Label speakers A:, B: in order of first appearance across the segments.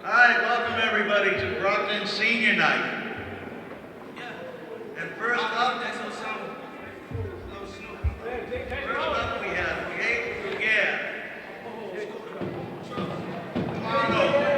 A: All right, welcome everybody to Brockton Senior Night. And first up, we have Jake Gare. Come on over.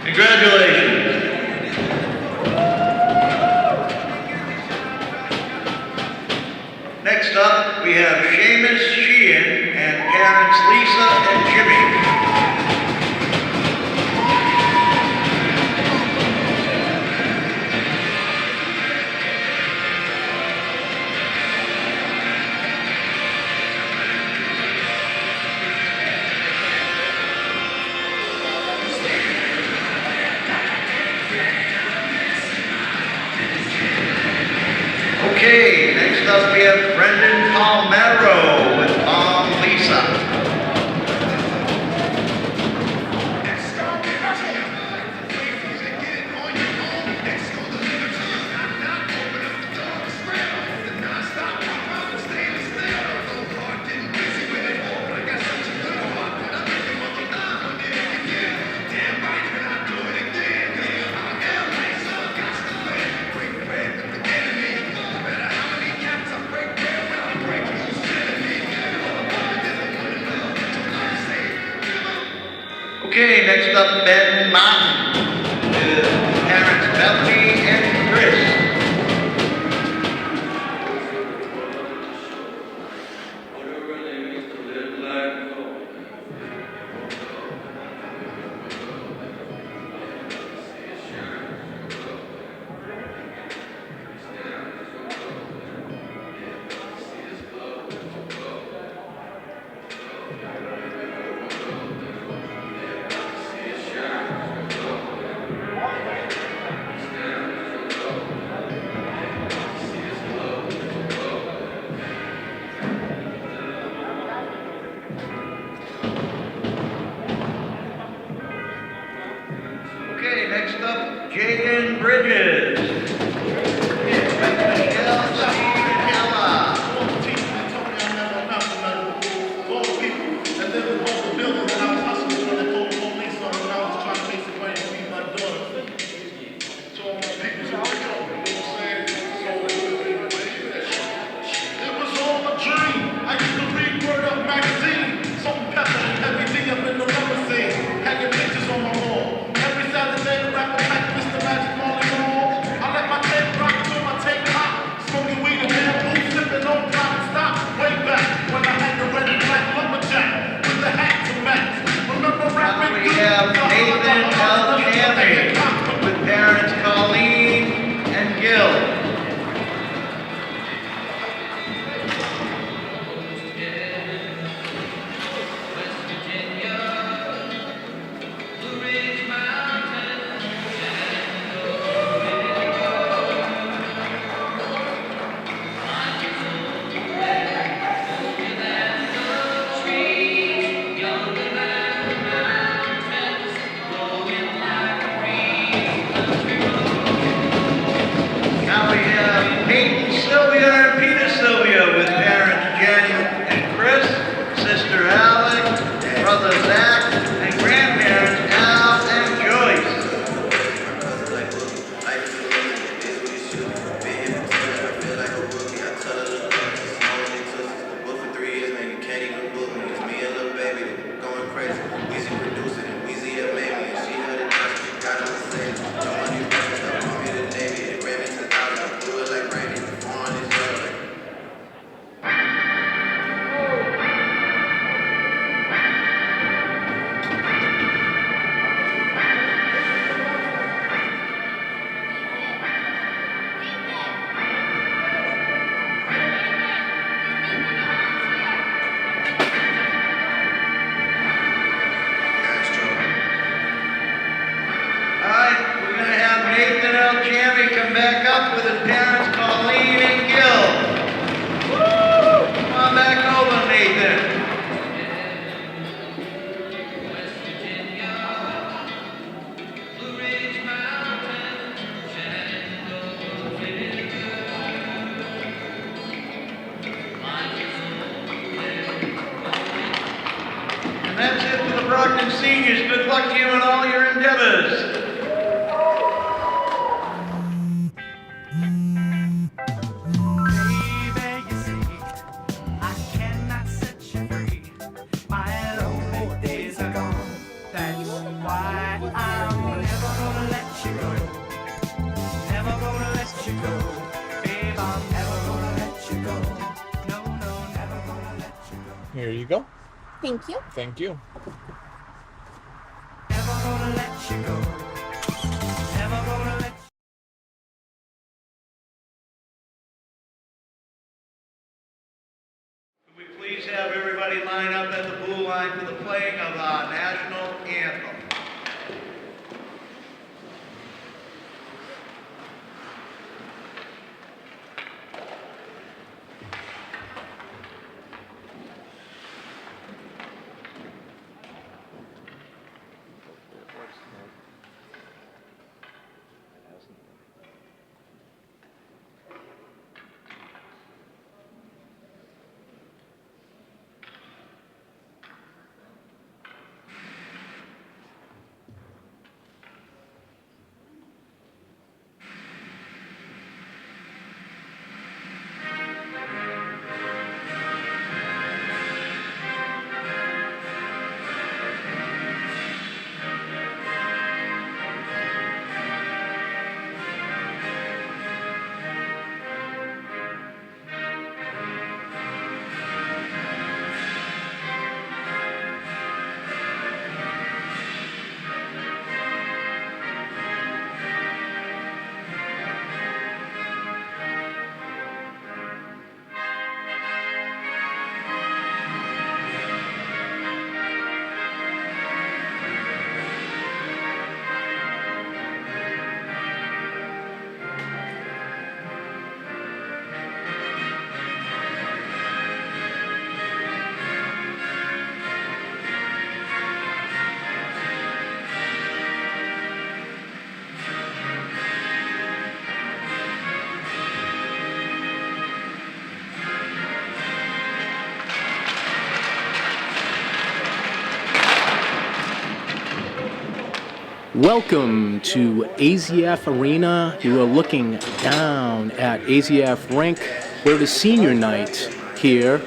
A: Congratulations. Next up, we have Seamus Sheehan and parents Lisa and Jimmy. Okay, next up we have Brendan Palmero with Lisa. Okay, next up, Ben Martin with parents Bethany and Chris. Okay, next up, Jaden Bridges. Michelle, Steve, and Ella.
B: All the teachers that told me I never amount to nothing. All the people that live in both the buildings that I was hustling when they called the police on when I was trying to make some money to feed my daughter. To all my people who were killed, you know what I'm saying? It was all a dream. I used to read Word Up magazine, salt and pepper, everything up in the rubber scene, hanging pictures on my wall. Every Saturday, the rapper pack Mr. Magic Molly Mall. I let my tape rock till my tape hot, smoking weed and bamboo, sipping on top and stop. Way back when I had the red and black lumberjack with the hat to match. Remember rapping?
A: We have Nathan L. Champion with parents Colleen and Gil. Now we Brockton seniors, good luck to you in all your endeavors.
C: Here you go.
D: Thank you.
C: Thank you.
A: Could we please have everybody line up at the blue line for the playing of our national anthem?
E: Welcome to AZF Arena. You are looking down at AZF Rink, where it is senior night here,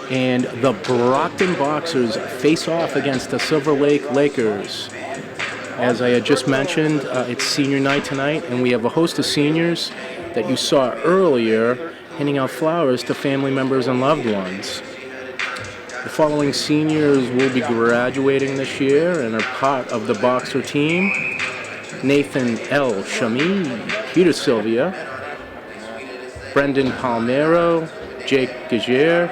E: and the Brockton Boxers face off against the Silver Lake Lakers. As I had just mentioned, it's senior night tonight, and we have a host of seniors that you saw earlier handing out flowers to family members and loved ones. The following seniors will be graduating this year and are part of the Boxer team: Nathan L. Shami, Peter Sylvia, Brendan Palmero, Jake Gagier,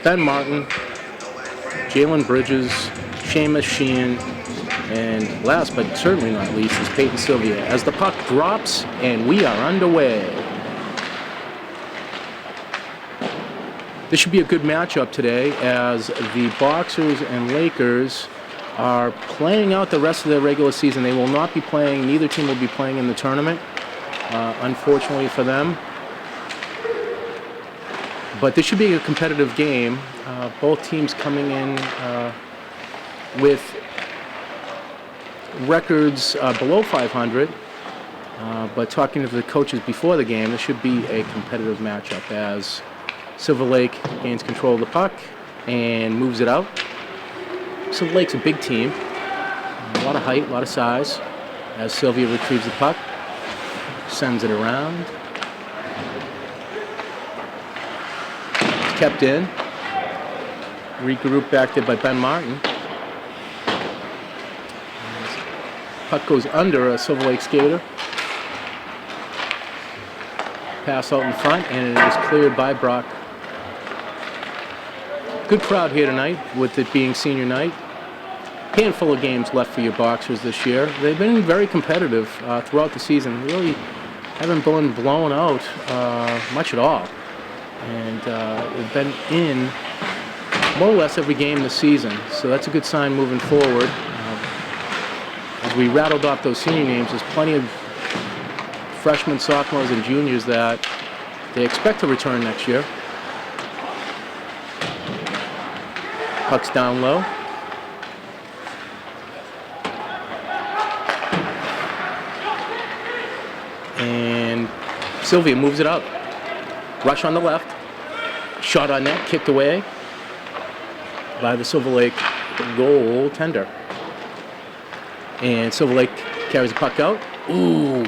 E: Ben Martin, Jalen Bridges, Seamus Sheehan, and last but certainly not least is Peyton Sylvia, as the puck drops and we are underway. This should be a good matchup today, as the Boxers and Lakers are playing out the rest of their regular season. They will not be playing, neither team will be playing in the tournament, unfortunately for them. But this should be a competitive game. Both teams coming in with records below 500. But talking to the coaches before the game, this should be a competitive matchup, as Silver Lake gains control of the puck and moves it out. Silver Lake's a big team, a lot of height, a lot of size, as Sylvia retrieves the puck, sends it around. It's kept in. Regrouped back there by Ben Martin. Puck goes under a Silver Lake skater. Pass out in front, and it is cleared by Brock. Good crowd here tonight, with it being senior night. Handful of games left for your Boxers this year. They've been very competitive throughout the season. Really haven't been blown out much at all. And they've been in more or less every game this season. So that's a good sign moving forward. As we rattled off those senior names, there's plenty of freshmen, sophomores, and juniors that they expect to return next year. Puck's down low. And Sylvia moves it up. Rush on the left. Shot on net, kicked away by the Silver Lake goaltender. And Silver Lake carries the puck out. Ooh,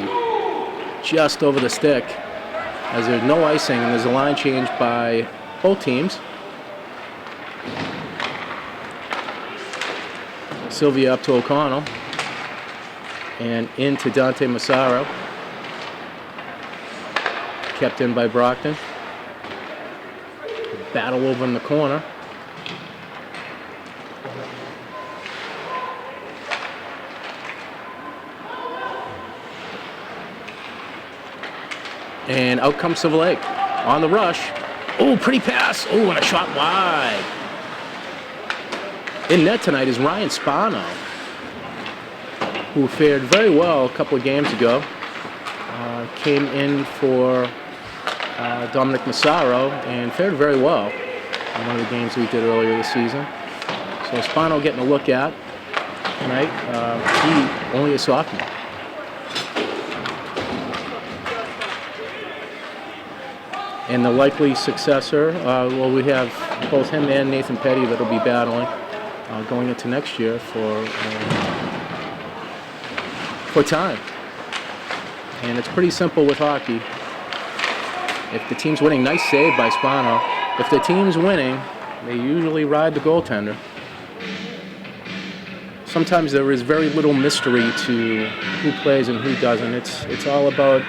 E: just over the stick. As there's no icing and there's a line change by both teams. Sylvia up to O'Connell. And into Dante Massaro. Kept in by Brockton. Battle over in the corner. And out comes Silver Lake on the rush. Oh, pretty pass. Oh, and a shot wide. In net tonight is Ryan Spano, who fared very well a couple of games ago. Came in for Dominic Massaro and fared very well in one of the games we did earlier this season. So Spano getting a look at tonight. He only a sophomore. And the likely successor, well, we have both him and Nathan Petty that'll be battling going into next year for time. And it's pretty simple with hockey. If the team's winning, nice save by Spano. If the team's winning, they usually ride the goaltender. Sometimes there is very little mystery to who plays and who doesn't. It's all about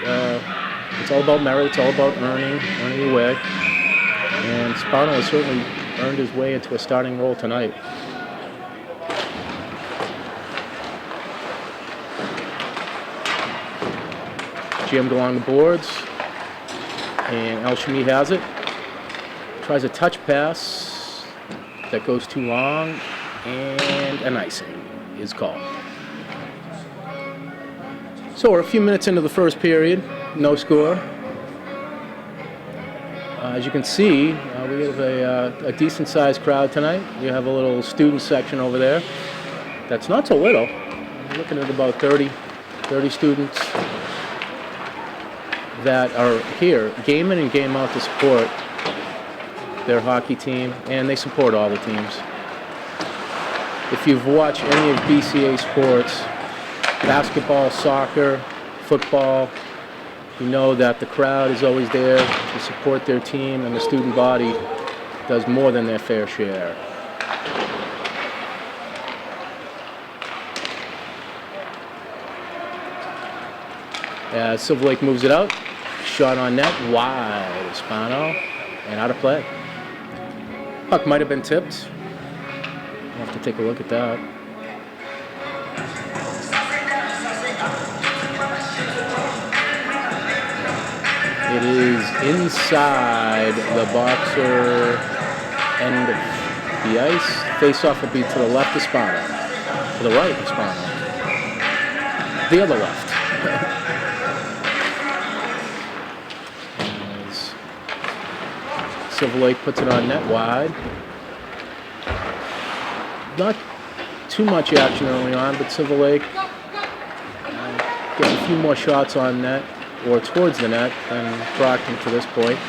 E: merit. It's all about earning your way. And Spano has certainly earned his way into a starting role tonight. Jim along the boards, and Alchemy has it. Tries a touch pass that goes too long, and an icing is called. So we're a few minutes into the first period, no score. As you can see, we have a decent-sized crowd tonight. We have a little student section over there. That's not so little. We're looking at about 30 students that are here game in and game out to support their hockey team, and they support all the teams. If you've watched any of BCA sports, basketball, soccer, football, you know that the crowd is always there to support their team, and the student body does more than their fair share. As Silver Lake moves it out, shot on net, wide, Spano, and out of play. Puck might have been tipped. We'll have to take a look at that. It is inside the boxer end of the ice. Face-off will be to the left of Spano. To the right of Spano. The other left. Silver Lake puts it on net wide. Not too much action early on, but Silver Lake gets a few more shots on net or towards the net than Brockton to this point.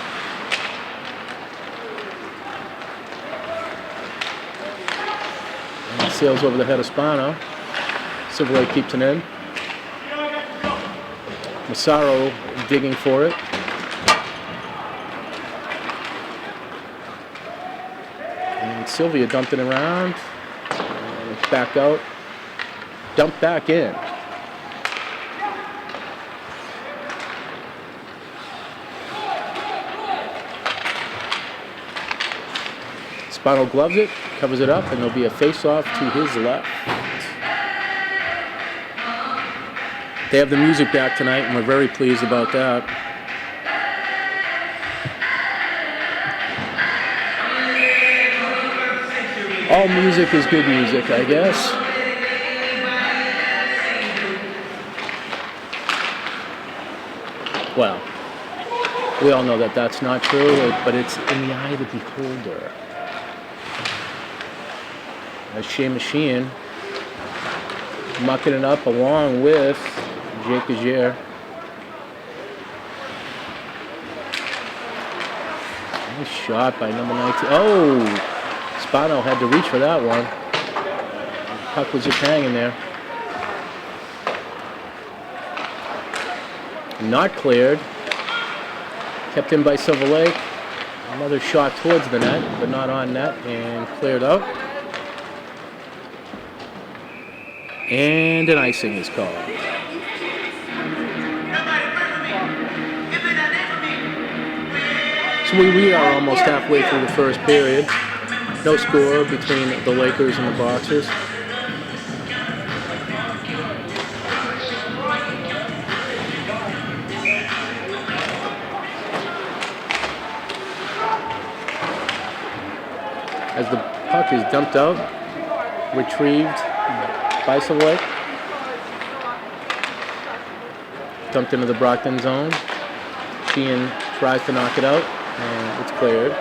E: And it sails over the head of Spano. Silver Lake keeps it in. Massaro digging for it. And Sylvia dumped it around. And it's back out. Dumped back in. Spano gloves it, covers it up, and there'll be a face-off to his left. They have the music back tonight, and we're very pleased about that. All music is good music, I guess. Well, we all know that that's not true, but it's in the eye of the beholder. As Shea Machine mucking it up along with Jake Agier. Nice shot by number 19. Oh, Spano had to reach for that one. Puck was just hanging there. Not cleared. Kept in by Silver Lake. Another shot towards the net, but not on net, and cleared out. And an icing is called. So we are almost halfway through the first period. No score between the Lakers and the Boxers. As the puck is dumped out, retrieved by Silver Lake. Dumped into the Brockton zone. Sheehan tries to knock it out, and it's cleared.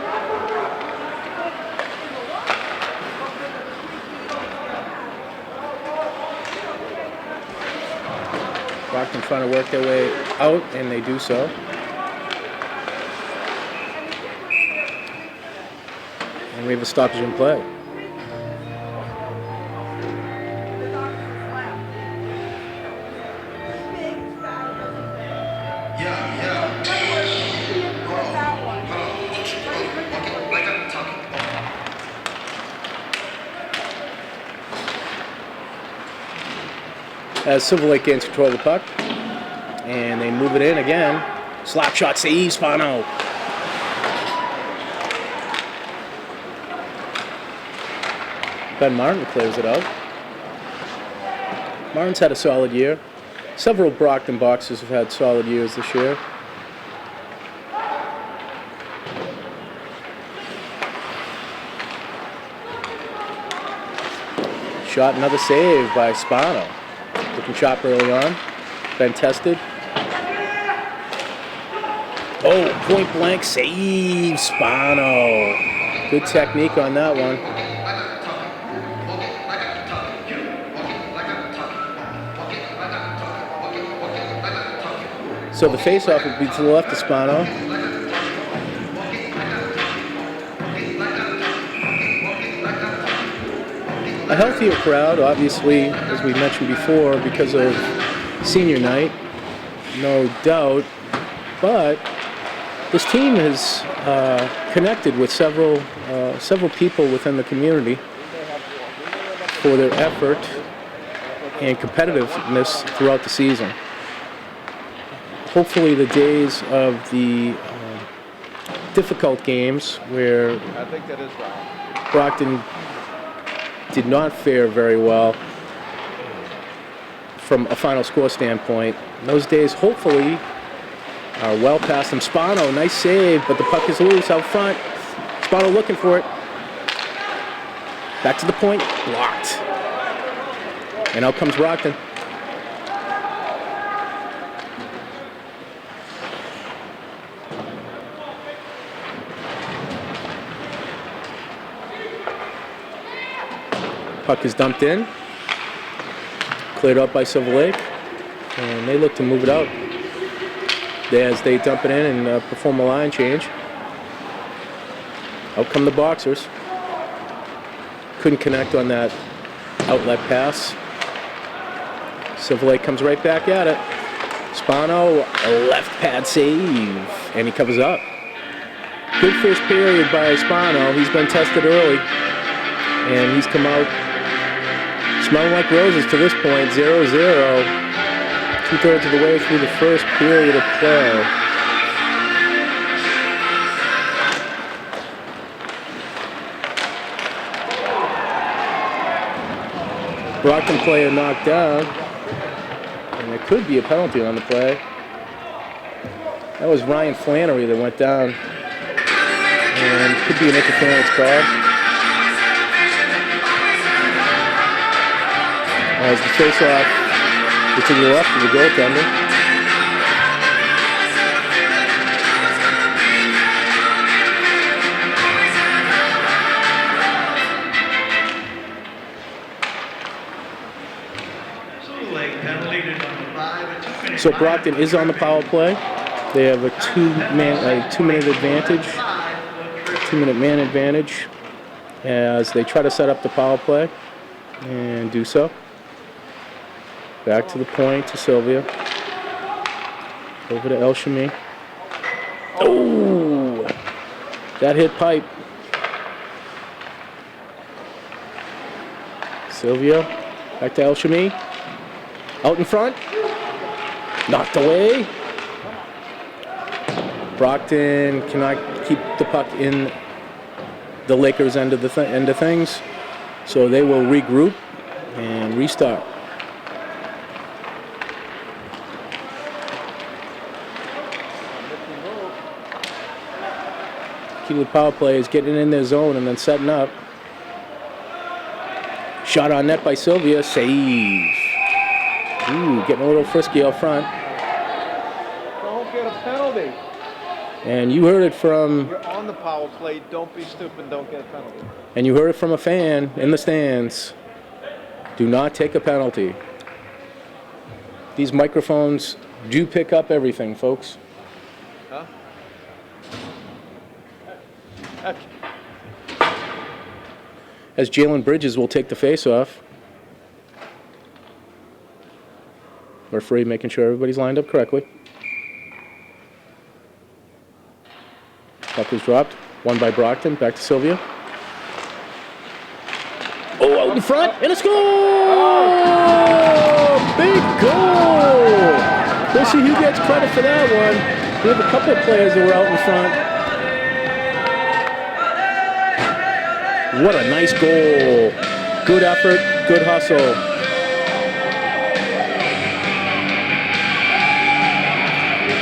E: Brockton trying to work their way out, and they do so. And we have a stoppage in play. As Silver Lake gains control of the puck, and they move it in again. Slap shot save, Spano. Ben Martin clears it out. Martin's had a solid year. Several Brockton Boxers have had solid years this year. Shot, another save by Spano. Looking sharp early on. Been tested. Oh, point blank save, Spano. Good technique on that one. So the face-off would be to the left of Spano. A healthier crowd, obviously, as we mentioned before, because of senior night, no doubt. But this team has connected with several people within the community for their effort and competitiveness throughout the season. Hopefully the days of the difficult games where Brockton did not fare very well from a final score standpoint, those days hopefully are well past them. Spano, nice save, but the puck is loose out front. Spano looking for it. Back to the point, blocked. And out comes Brockton. Puck is dumped in, cleared up by Silver Lake, and they look to move it out as they dump it in and perform a line change. Out come the Boxers. Couldn't connect on that outlet pass. Silver Lake comes right back at it. Spano, a left pad save, and he covers up. Good first period by Spano. He's been tested early, and he's come out smelling like roses to this point, 0-0. 2/3 of the way through the first period of play. Brockton player knocked down, and there could be a penalty on the play. That was Ryan Flannery that went down, and could be an interference call. As the face-off to the left of the goaltender. So Brockton is on the power play. They have a two-minute advantage 2-minute man advantage as they try to set up the power play and do so. Back to the point to Sylvia. Over to El Shami. Oh! That hit pipe. Sylvia. Back to El Shami. Out in front. Knocked away. Brockton cannot keep the puck in the Lakers' end of things, so they will regroup and restart. Key to the power play is getting in their zone and then setting up. Shot on net by Sylvia. Save. Ooh, getting a little frisky out front.
C: Don't get a penalty.
E: And you heard it from...
C: You're on the power play. Don't be stupid. Don't get a penalty.
E: And you heard it from a fan in the stands. Do not take a penalty. These microphones do pick up everything, folks.
C: Huh?
E: As Jalen Bridges will take the face-off. Referee making sure everybody's lined up correctly. Puck is dropped. Won by Brockton. Back to Sylvia. Oh, out in front. And a score! Big goal! We'll see who gets credit for that one. We have a couple of players that were out in front. What a nice goal. Good effort, good hustle.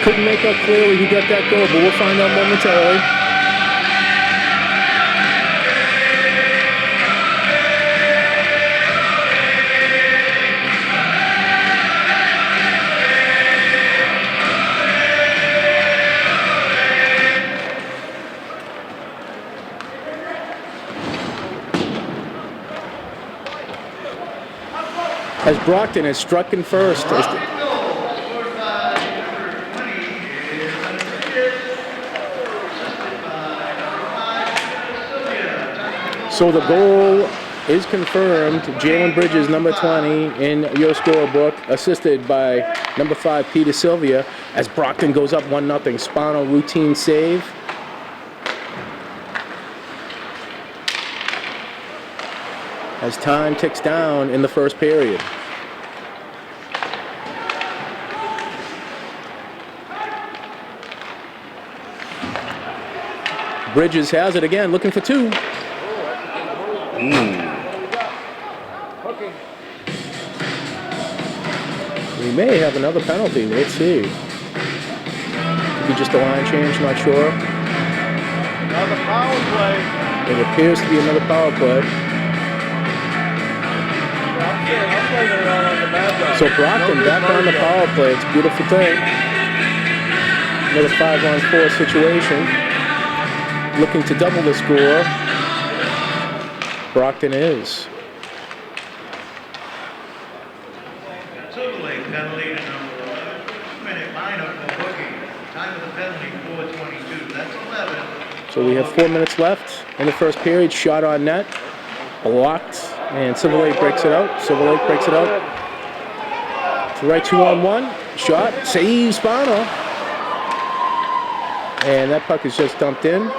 E: Couldn't make out clearly who got that goal, but we'll find out momentarily. As Brockton has struck in first. So the goal is confirmed. Jalen Bridges, number 20, in your scorebook, assisted by number 5, Peter Sylvia, as Brockton goes up 1-0. Spano routine save. As time ticks down in the first period. Bridges has it again, looking for 2. We may have another penalty. Let's see. Could be just a line change, not sure.
C: Another power play.
E: It appears to be another power play. So Brockton back on the power play. It's a beautiful thing. Another 5-on-4 situation. Looking to double the score. Brockton is.
A: Silver Lake penalty to number 11. 2-minute lineup for booking. Time of the penalty 4:22. That's 11.
E: So we have 4 minutes left in the first period. Shot on net. Blocked. And Silver Lake breaks it out. Silver Lake breaks it out. To right 2-on-1. Shot. Save Spano. And that puck is just dumped in.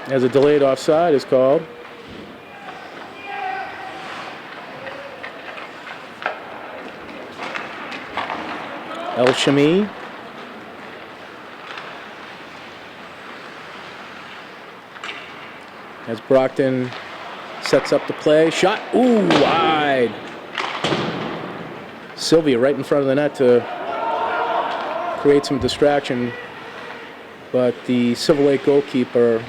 E: As a delayed offside is called. El Shami. As Brockton sets up the play. Shot. Ooh, wide. Sylvia right in front of the net to create some distraction. But the Silver Lake goalkeeper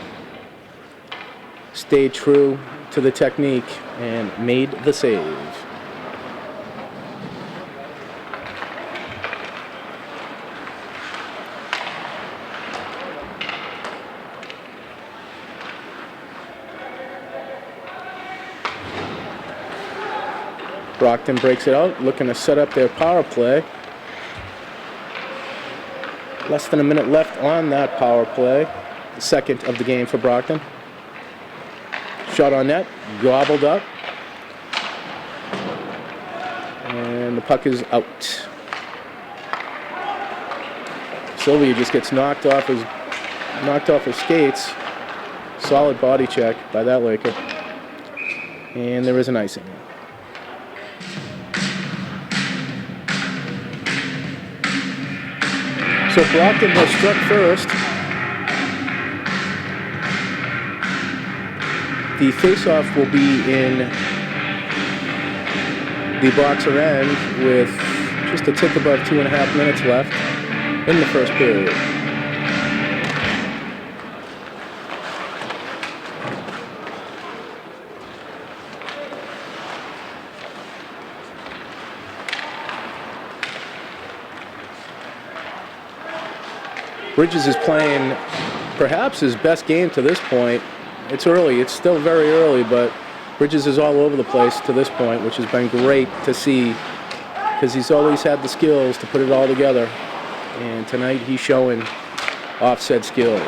E: stayed true to the technique and made the save. Brockton breaks it out, looking to set up their power play. Less than a minute left on that power play. second of the game for Brockton. Shot on net, gobbled up. And the puck is out. Sylvia just gets knocked off his skates. Solid body check by that Laker. And there is an icing. So Brockton has struck first. The faceoff will be in the boxer end with just a tick above 2.5 minutes left in the first period. Bridges is playing perhaps his best game to this point. It's early, it's still very early, but Bridges is all over the place to this point, which has been great to see because he's always had the skills to put it all together. And tonight he's showing offset skills.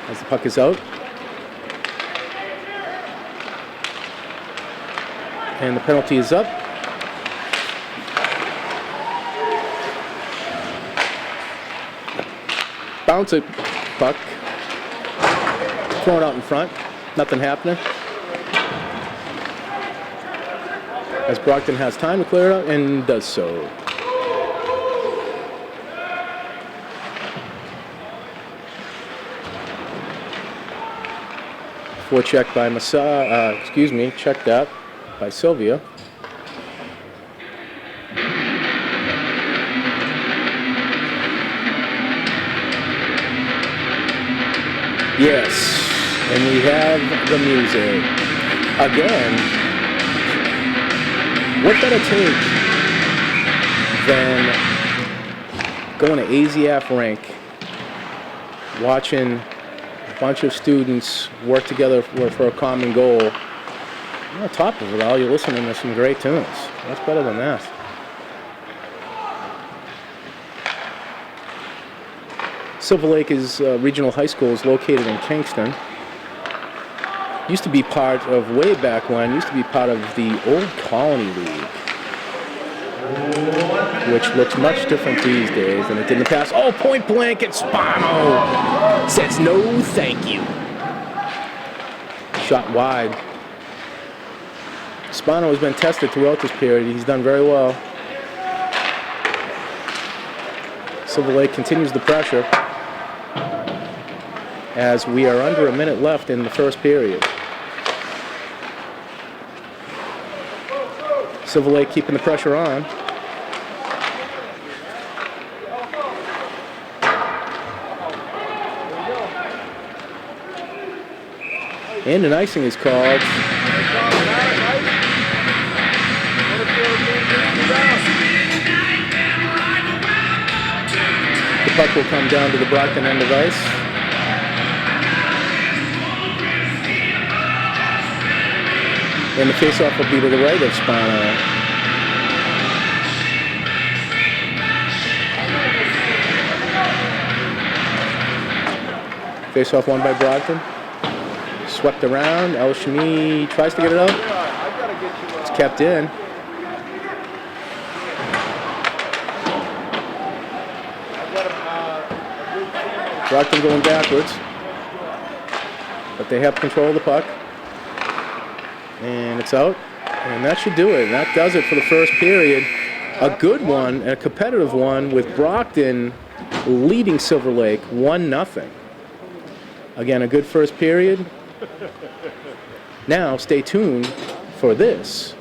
E: As the puck is out. And the penalty is up. Bounce it, puck. Thrown out in front. Nothing happening. As Brockton has time to clear it out and does so. Forecheck by checked out by Sylvia. Yes, and we have the music. Again, what better take than going to AZF Rink, watching a bunch of students work together for a common goal. And on top of it all, you're listening to some great tunes. What's better than that? Silver Lake Regional High School is located in Kingston. Used to be part of, way back when, used to be part of the old Colony League, which looks much different these days than it did in the past. Oh, point blank, and Spano says no thank you. Shot wide. Spano has been tested throughout this period. He's done very well. Silver Lake continues the pressure as we are under a minute left in the first period. Silver Lake keeping the pressure on. And an icing is called. The puck will come down to the Brockton end of ice. And the faceoff will be to the right of Spano. Faceoff won by Brockton. Swept around. El Shami tries to get it out. It's kept in. Brockton going backwards. But they have control of the puck. And it's out. And that should do it. And that does it for the first period. A good one, a competitive one, with Brockton leading Silver Lake 1-0. Again, a good first period. Now, stay tuned for this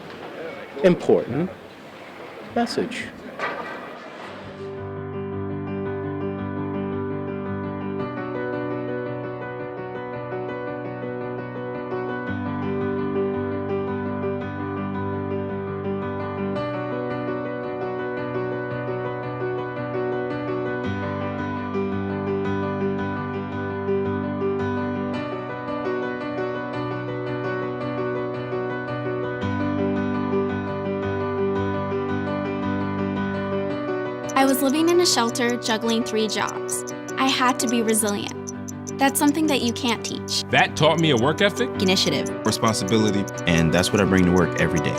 E: important message.
D: I was living in a shelter, juggling 3 jobs. I had to be resilient. That's something that you can't teach.
F: That taught me a work ethic,
G: Initiative.
H: responsibility, and that's what I bring to work every day.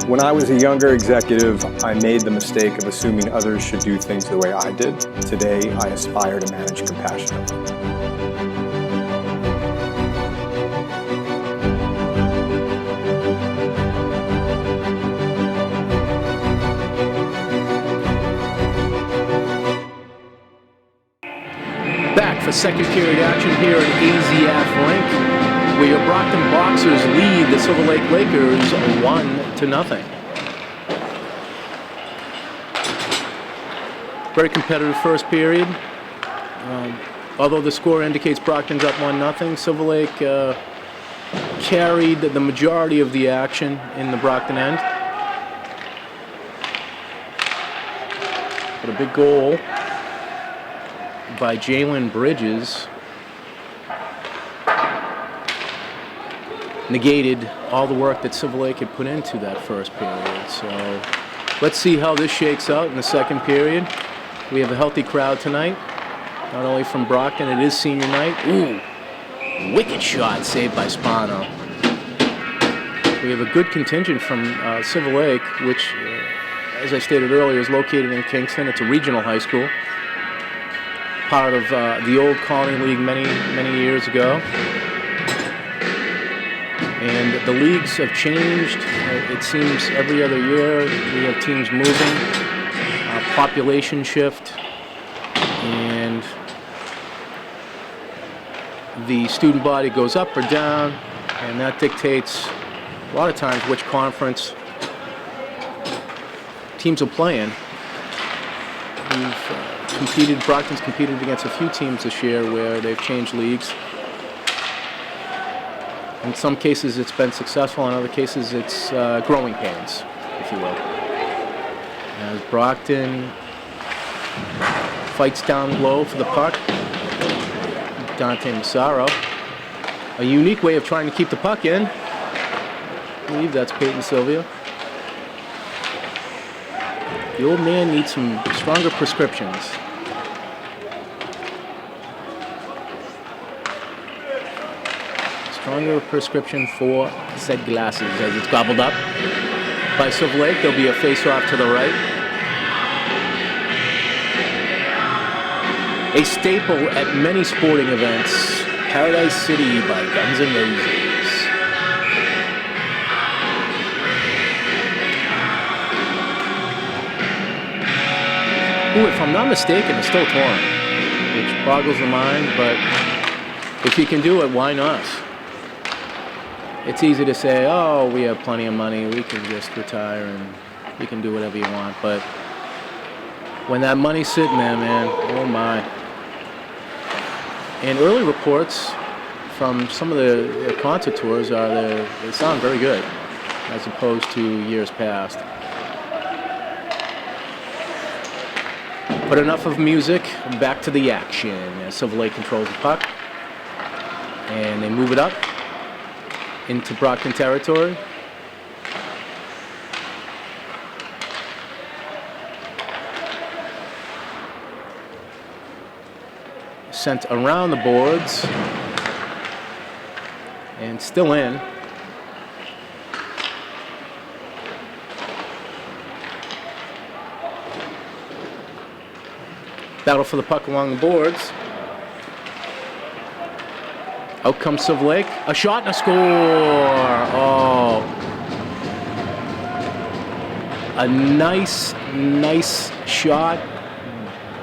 I: When I was a younger executive, I made the mistake of assuming others should do things the way I did. Today, I aspire to manage compassionately.
E: Back for second period action here at AZF Rink, where your Brockton Boxers lead the Silver Lake Lakers 1-0. Very competitive first period. Although the score indicates Brockton's up 1-0, Silver Lake carried the majority of the action in the Brockton end. But a big goal by Jalen Bridges negated all the work that Silver Lake had put into that first period. So let's see how this shakes out in the second period. We have a healthy crowd tonight, not only from Brockton, it is senior night. Ooh, wicked shot saved by Spano. We have a good contingent from Silver Lake, which, as I stated earlier, is located in Kingston. It's a regional high school, part of the old Colony League many years ago. And the leagues have changed. It seems every other year we have teams moving, population shift, and the student body goes up or down, and that dictates a lot of times which conference teams will play in. Brockton's competed against a few teams this year where they've changed leagues. In some cases it's been successful, in other cases it's growing pains, if you will. As Brockton fights down low for the puck, Dante Massaro. A unique way of trying to keep the puck in. I believe that's Peyton Sylvia. The old man needs some stronger prescriptions. Stronger prescription for said glasses as it's gobbled up by Silver Lake. There'll be a face-off to the right. A staple at many sporting events, Paradise City by Guns N' Roses. Ooh, if I'm not mistaken, it's still torn, which boggles the mind, but if you can do it, why not? It's easy to say, oh, we have plenty of money, we can just retire and you can do whatever you want, but when that money's sitting there, man, oh my. And early reports from some of the concert tours are they sound very good as opposed to years past. But enough of music, back to the action as Silver Lake controls the puck. And they move it up into Brockton territory. Sent around the boards and still in. Battle for the puck along the boards. Out comes Silver Lake. A shot and a score. Oh. A nice shot,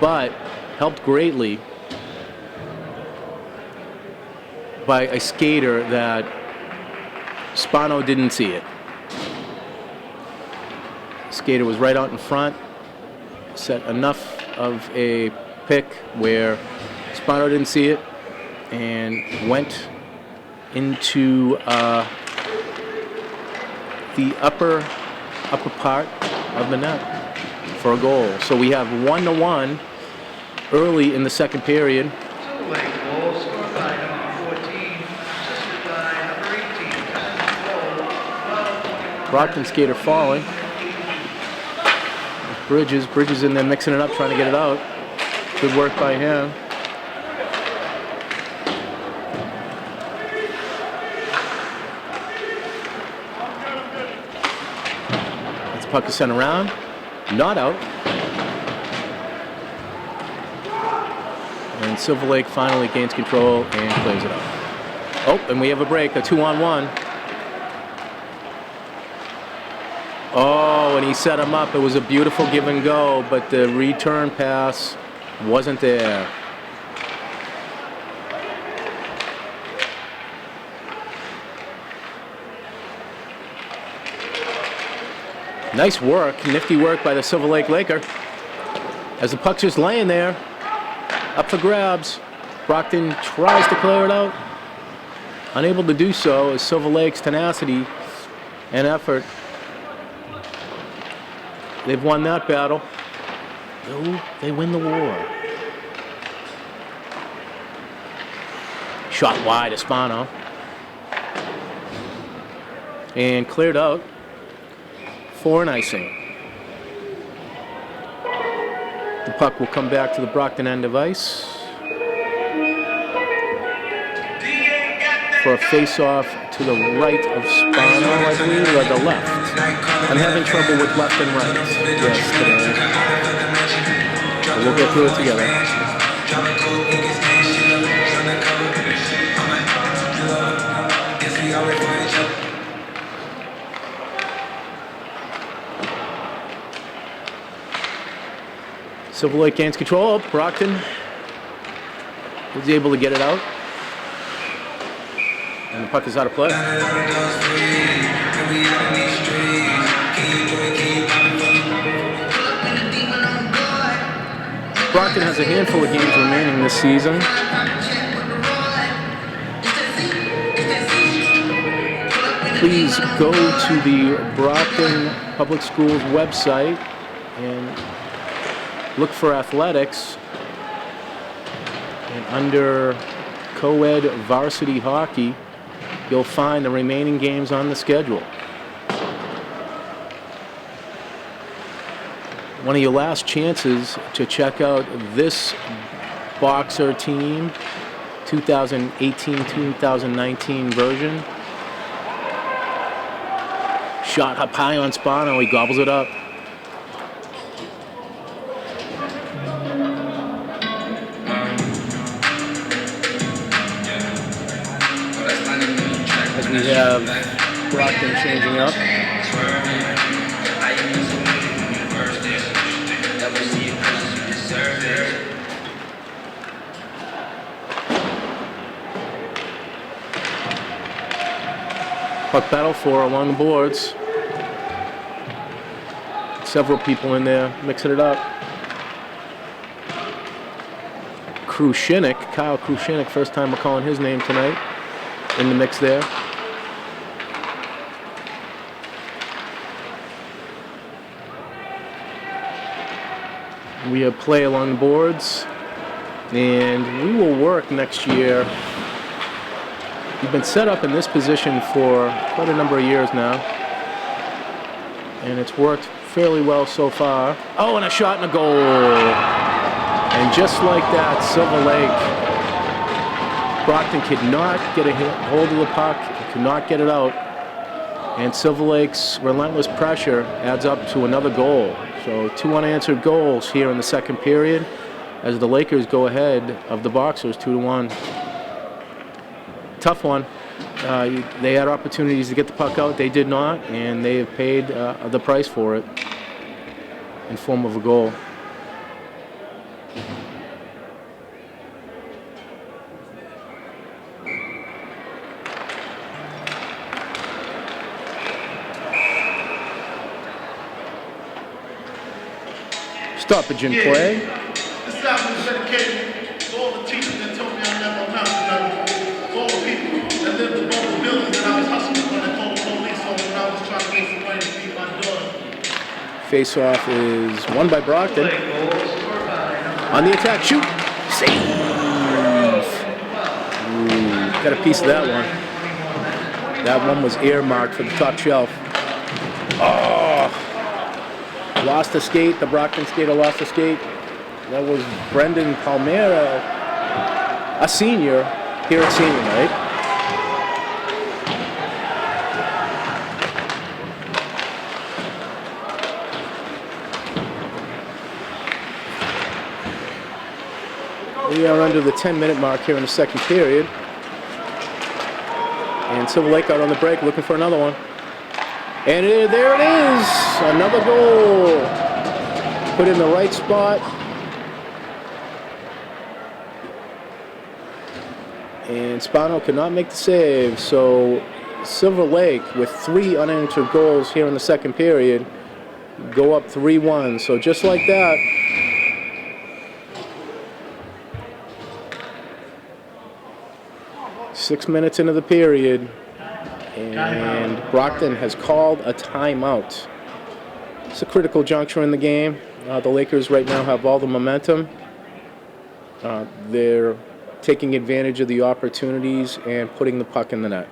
E: but helped greatly by a skater that Spano didn't see it. Skater was right out in front, set enough of a pick where Spano didn't see it, and went into the upper part of the net for a goal. So we have 1-1 early in the second period.
A: Silver Lake goal scored by number 14, assisted by number 18. Goal,
E: Brockton skater falling. Bridges in there mixing it up, trying to get it out. Good work by him. That's puck is sent around. Not out. And Silver Lake finally gains control and clears it out. Oh, and we have a break, a 2-on-1. Oh, and he set him up. It was a beautiful give and go, but the return pass wasn't there. Nice work, nifty work by the Silver Lake Laker. As the puck's just laying there, up for grabs. Brockton tries to clear it out. Unable to do so as Silver Lake's tenacity and effort. They've won that battle. Oh, they win the war. Shot wide, Espano. And cleared out for an icing. The puck will come back to the Brockton end of ice for a face-off to the right of Spano, I believe, or the left. I'm having trouble with left and right. Yes, today. But we'll get through it together. Silver Lake gains control. Brockton was able to get it out. And the puck is out of play. Brockton has a handful of games remaining this season. Please go to the Brockton Public Schools website and look for athletics. And under co-ed varsity hockey, you'll find the remaining games on the schedule. One of your last chances to check out this Boxer team, 2018-2019 version. Shot up high on Spano, he gobbles it up. As we have Brockton changing up. Puck battle for along the boards. Several people in there mixing it up. Kyle Krushinik, first time we're calling his name tonight, in the mix there. We have play along the boards, and we will work next year. We've been set up in this position for quite a number of years now, and it's worked fairly well so far. Oh, and a shot and a goal. And just like that, Silver Lake, Brockton could not get a hold of the puck, could not get it out, and Silver Lake's relentless pressure adds up to another goal. So 2 unanswered goals here in the second period as the Lakers go ahead of the Boxers 2-1. tough one. They had opportunities to get the puck out. They did not, and they have paid the price for it in form of a goal. Stoppage in play.
B: This album is dedicated to all the teachers that told me I never amount to nothing. To all the people that lived above the buildings that I was hustling when they called the police on when I was trying to get some money to feed my daughter.
E: Face-off is won by Brockton. On the attack, shoot, save. Ooh, got a piece of that one. That one was earmarked for the top shelf. Oh, lost a skate. The Brockton skater lost a skate. That was Brendan Palmera, a senior here at senior night. We are under the 10-minute mark here in the second period. And Silver Lake out on the break looking for another one. And there it is! Another goal! Put in the right spot. And Spano could not make the save. So Silver Lake, with 3 unanswered goals here in the second period, go up 3-1. So just like that, 6 minutes into the period, and Brockton has called a timeout. It's a critical juncture in the game. The Lakers right now have all the momentum. They're taking advantage of the opportunities and putting the puck in the net.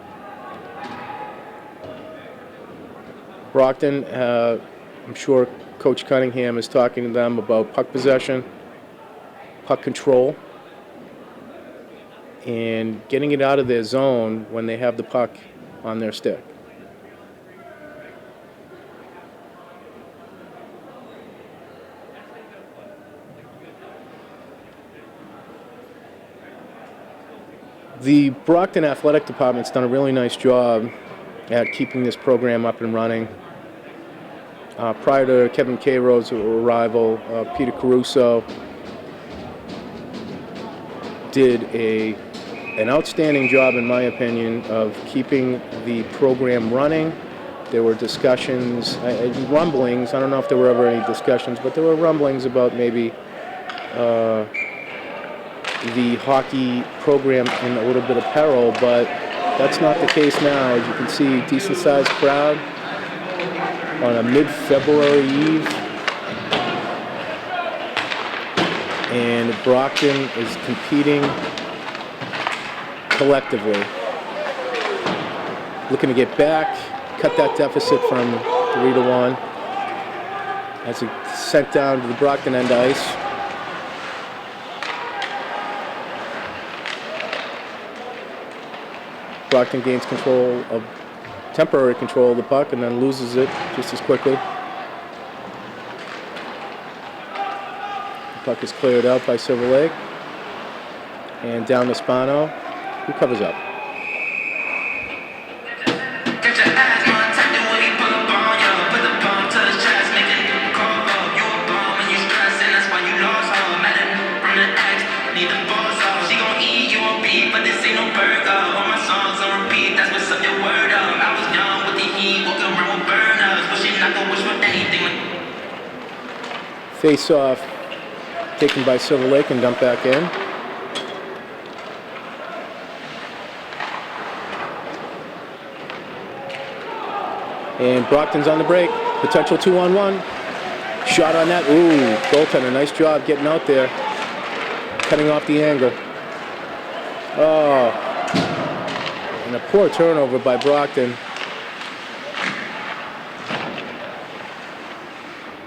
E: Brockton, I'm sure Coach Cunningham is talking to them about puck possession, puck control, and getting it out of their zone when they have the puck on their stick. The Brockton Athletic Department's done a really nice job at keeping this program up and running. Prior to Kevin Cairo's arrival, Peter Caruso did an outstanding job, in my opinion, of keeping the program running. There were discussions, rumblings, I don't know if there were ever any discussions, but there were rumblings about maybe the hockey program in a little bit of peril, but that's not the case now. As you can see, decent-sized crowd on a mid-February eve. And Brockton is competing collectively. Looking to get back, cut that deficit from 3-1. As it's sent down to the Brockton end ice. Brockton gains temporary control of the puck and then loses it just as quickly. The puck is cleared out by Silver Lake. And down to Spano, who covers up. Face-off taken by Silver Lake and dumped back in. And Brockton's on the break. Potential 2-on-1. Shot on that. Ooh, goaltender, nice job getting out there. Cutting off the angle. Oh. And a poor turnover by Brockton.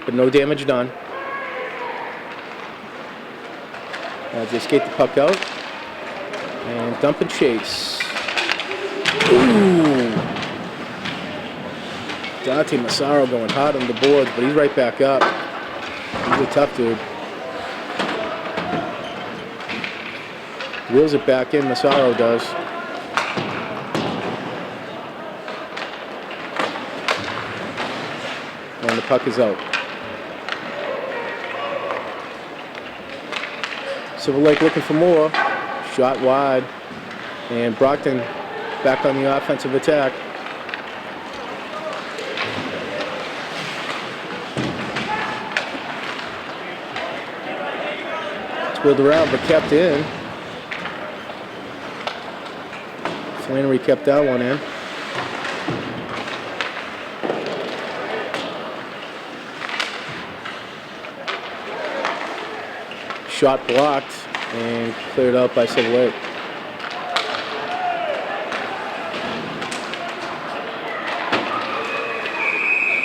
E: But no damage done. As they skate the puck out. And dump and chase. Ooh. Dante Massaro going hard on the boards, but he's right back up. He's a tough dude. Wheels it back in, Massaro does. And the puck is out. Silver Lake looking for more. Shot wide. And Brockton back on the offensive attack. Wheeled around but kept in. Flannery kept that one in. Shot blocked and cleared out by Silver Lake.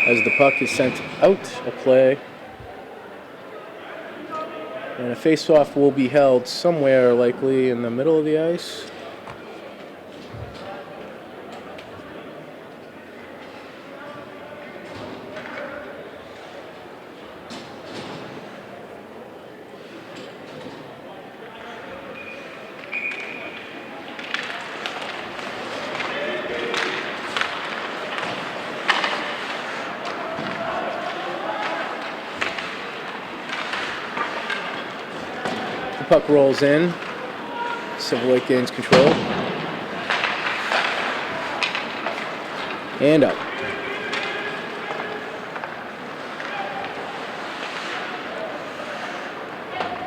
E: As the puck is sent out of play. And a face-off will be held somewhere likely in the middle of the ice. Puck rolls in. Silver Lake gains control. And out.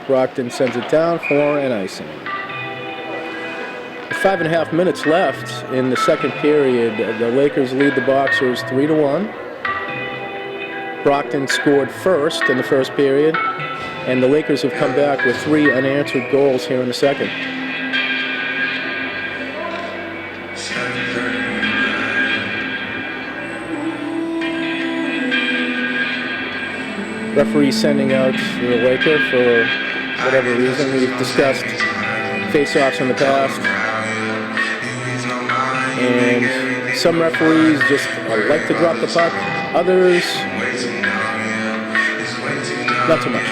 E: Brockton sends it down for an icing. With 5.5 minutes left in the second period, the Lakers lead the Boxers 3-1. Brockton scored first in the first period. And the Lakers have come back with 3 unanswered goals here in the second. Referee sending out the Laker for whatever reason. We've discussed face-offs in the past. And some referees just like to drop the puck. Others, not so much.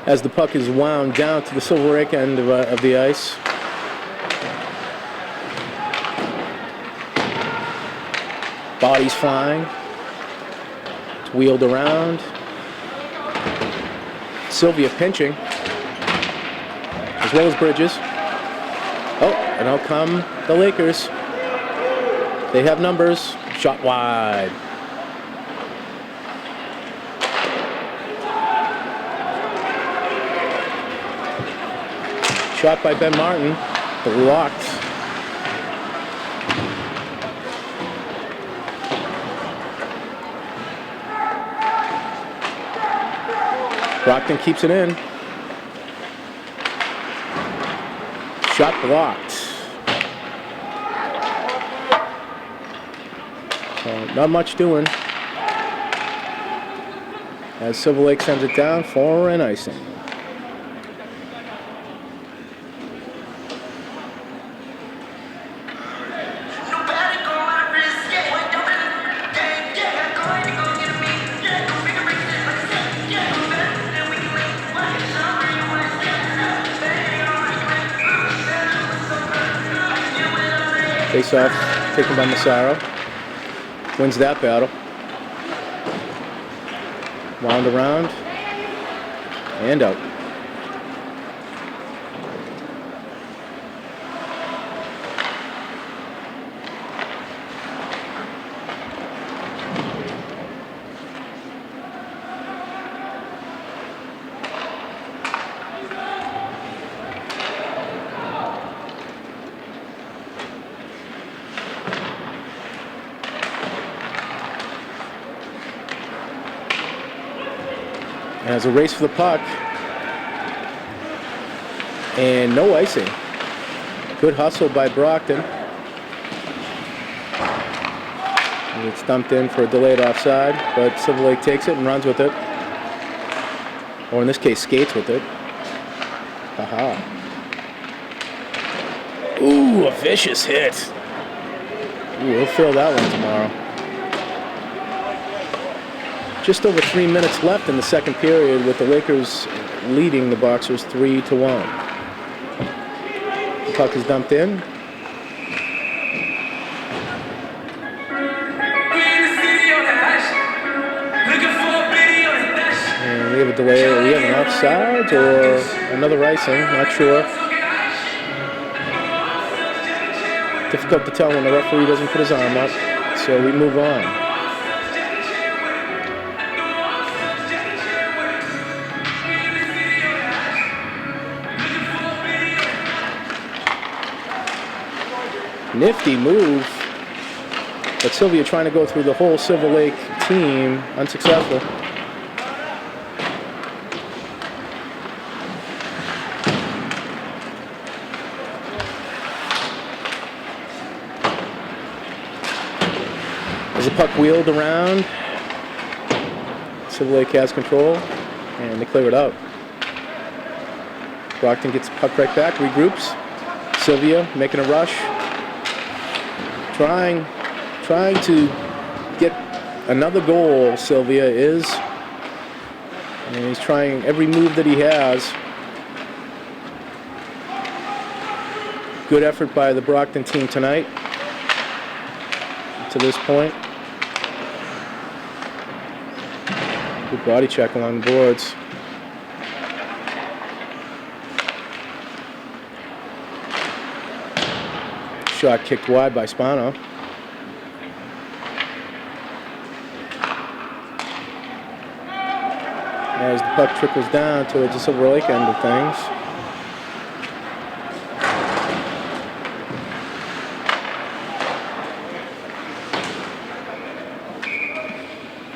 E: As the puck is wound down to the Silver Lake end of the ice. Bodies flying. It's wheeled around. Sylvia pinching, as well as Bridges. Oh, and out come the Lakers. They have numbers. Shot wide. Shot by Ben Martin, blocked. Brockton keeps it in. Shot blocked. So not much doing. As Silver Lake sends it down for an icing. Face-off taken by Massaro. Wins that battle. Wound around. And out. As a race for the puck. And no icing. Good hustle by Brockton. And it's dumped in for a delayed offside, but Silver Lake takes it and runs with it. Or in this case, skates with it. Aha. Ooh, a vicious hit. Ooh, we'll fill that one tomorrow. Just over 3 minutes left in the second period with the Lakers leading the Boxers 3-1. The puck is dumped in. And we have a delay. We have an offside or another icing, not sure. Difficult to tell when the referee doesn't put his arm up, so we move on. Nifty move, but Sylvia trying to go through the whole Silver Lake team, unsuccessful. As the puck wheeled around, Silver Lake has control, and they clear it out. Brockton gets the puck right back, regroups. Sylvia making a rush. Trying to get another goal, Sylvia is. And he's trying every move that he has. Good effort by the Brockton team tonight to this point. Good body check along the boards. Shot kicked wide by Spano. As the puck trickles down towards the Silver Lake end of things.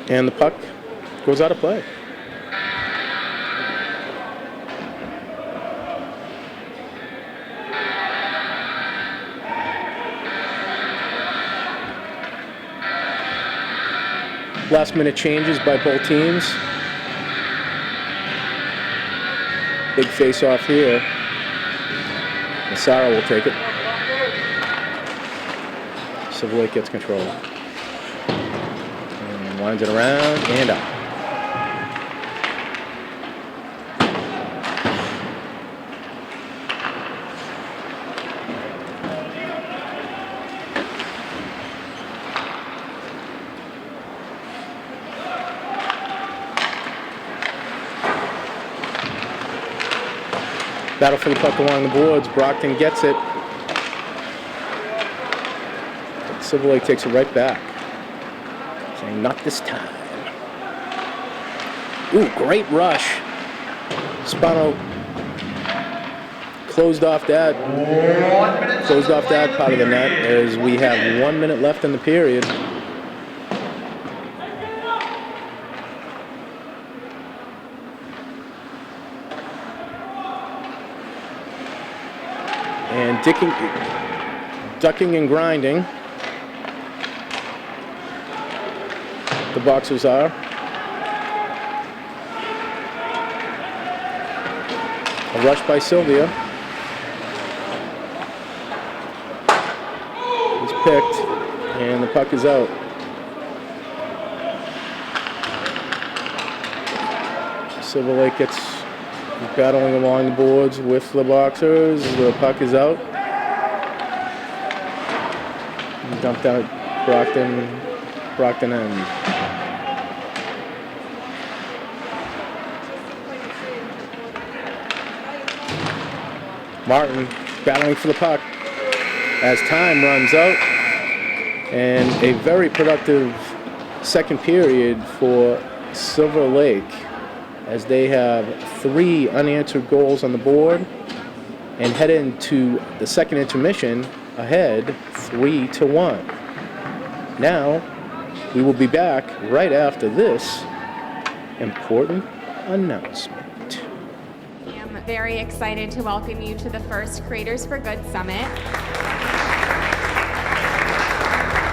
E: And the puck goes out of play. Last minute changes by both teams. Big face off here. Massaro will take it. Silver Lake gets control. And winds it around and out. Battle for the puck along the boards. Brockton gets it. Silver Lake takes it right back. Saying, not this time. Ooh, great rush. Spano closed off that part of the net as we have 1 minute left in the period. And ducking and grinding. The Boxers are. A rush by Sylvia. He's picked, and the puck is out. Silver Lake gets battling along the boards with the Boxers. The puck is out. Dumped out Brockton end. Martin battling for the puck as time runs out, and a very productive second period for Silver Lake as they have 3 unanswered goals on the board and head into the second intermission ahead 3-1. Now we will be back right after this important announcement.
F: I'm very excited to welcome you to the first Creators for Good Summit.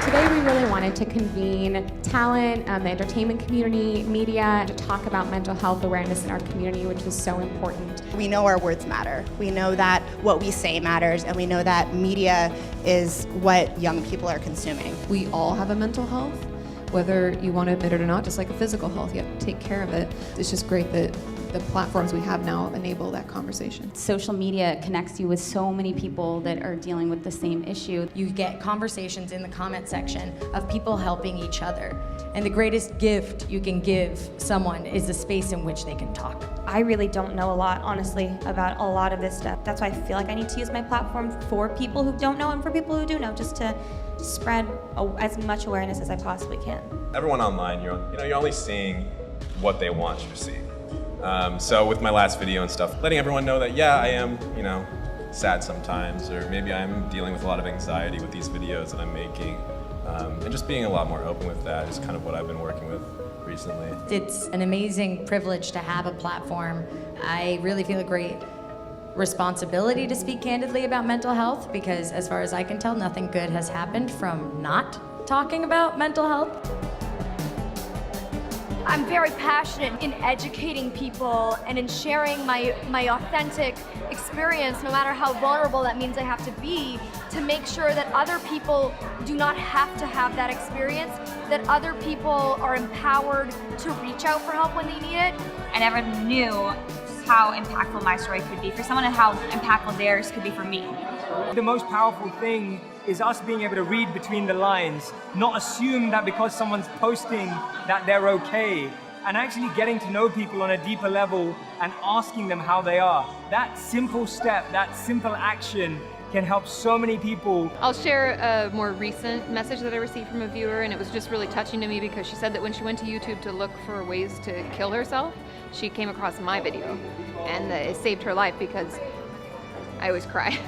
F: Today we really wanted to convene talent, the entertainment community, media, to talk about mental health awareness in our community, which was so important.
G: We know our words matter. We know that what we say matters, and we know that media is what young people are consuming.
J: We all have a mental health, whether you want to admit it or not, just like a physical health. You have to take care of it. It's just great that the platforms we have now enable that conversation.
K: Social media connects you with so many people that are dealing with the same issue.
L: You get conversations in the comment section of people helping each other. And the greatest gift you can give someone is the space in which they can talk.
M: I really don't know a lot, honestly, about a lot of this stuff. That's why I feel like I need to use my platform for people who don't know and for people who do know, just to spread as much awareness as I possibly can.
N: Everyone online, you're only seeing what they want you to see. So with my last video and stuff, letting everyone know that, yeah, I am, sad sometimes, or maybe I'm dealing with a lot of anxiety with these videos that I'm making, and just being a lot more open with that is kind of what I've been working with recently.
L: It's an amazing privilege to have a platform. I really feel a great responsibility to speak candidly about mental health, because as far as I can tell, nothing good has happened from not talking about mental health.
O: I'm very passionate in educating people and in sharing my authentic experience, no matter how vulnerable that means I have to be, to make sure that other people do not have to have that experience, that other people are empowered to reach out for help when they need it.
P: I never knew how impactful my story could be for someone and how impactful theirs could be for me.
Q: The most powerful thing is us being able to read between the lines, not assume that because someone's posting that they're okay, and actually getting to know people on a deeper level and asking them how they are. That simple step, that simple action can help so many people.
R: I'll share a more recent message that I received from a viewer, and it was just really touching to me because she said that when she went to YouTube to look for ways to kill herself, she came across my video, and it saved her life because I always cry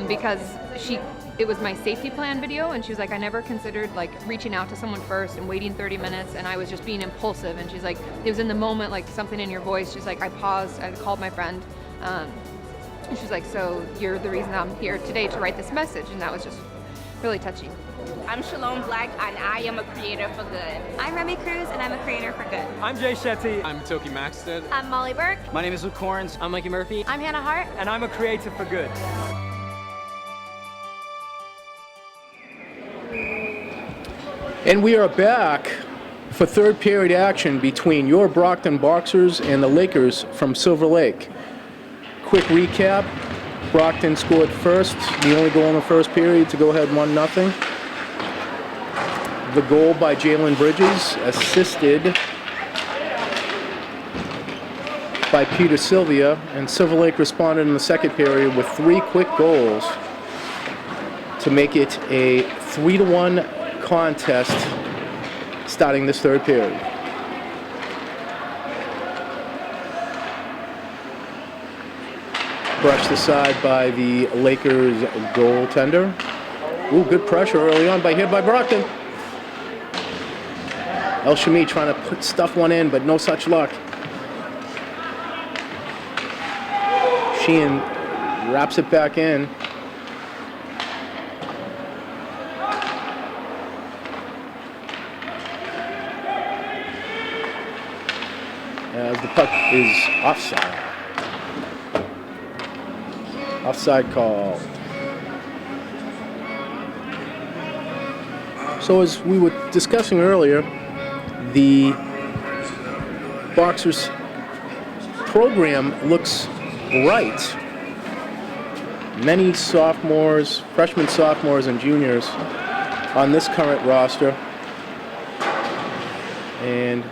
R: because it was my safety plan video, and she was like, I never considered reaching out to someone first and waiting 30 minutes, and I was just being impulsive. And she's like, it was in the moment, like something in your voice. She's like, I paused, I called my friend, and she's like, so you're the reason I'm here today to write this message, and that was just really touching.
S: I'm Shalom Black, and I am a creator for good.
M: I'm Remy Cruz, and I'm a creator for good.
Q: I'm Jay Shetty.
T: I'm Toki Maxted.
O: I'm Molly Burke.
T: My name is Luke Corns.
U: I'm Mikey Murphy.
O: I'm Hannah Hart.
Q: And I'm a creator for good.
E: And we are back for third period action between your Brockton Boxers and the Lakers from Silver Lake. Quick recap. Brockton scored first, the only goal in the first period to go ahead 1-0. The goal by Jalen Bridges, assisted by Peter Sylvia, and Silver Lake responded in the second period with 3 quick goals to make it a 3-1 contest starting this third period. Brushed aside by the Lakers goaltender. Ooh, good pressure early on by Brockton. El Shami trying to stuff one in, but no such luck. Sheehan wraps it back in. As the puck is offside. Offside call. So as we were discussing earlier, the Boxers program looks right. Many sophomores, freshmen, sophomores, and juniors on this current roster. And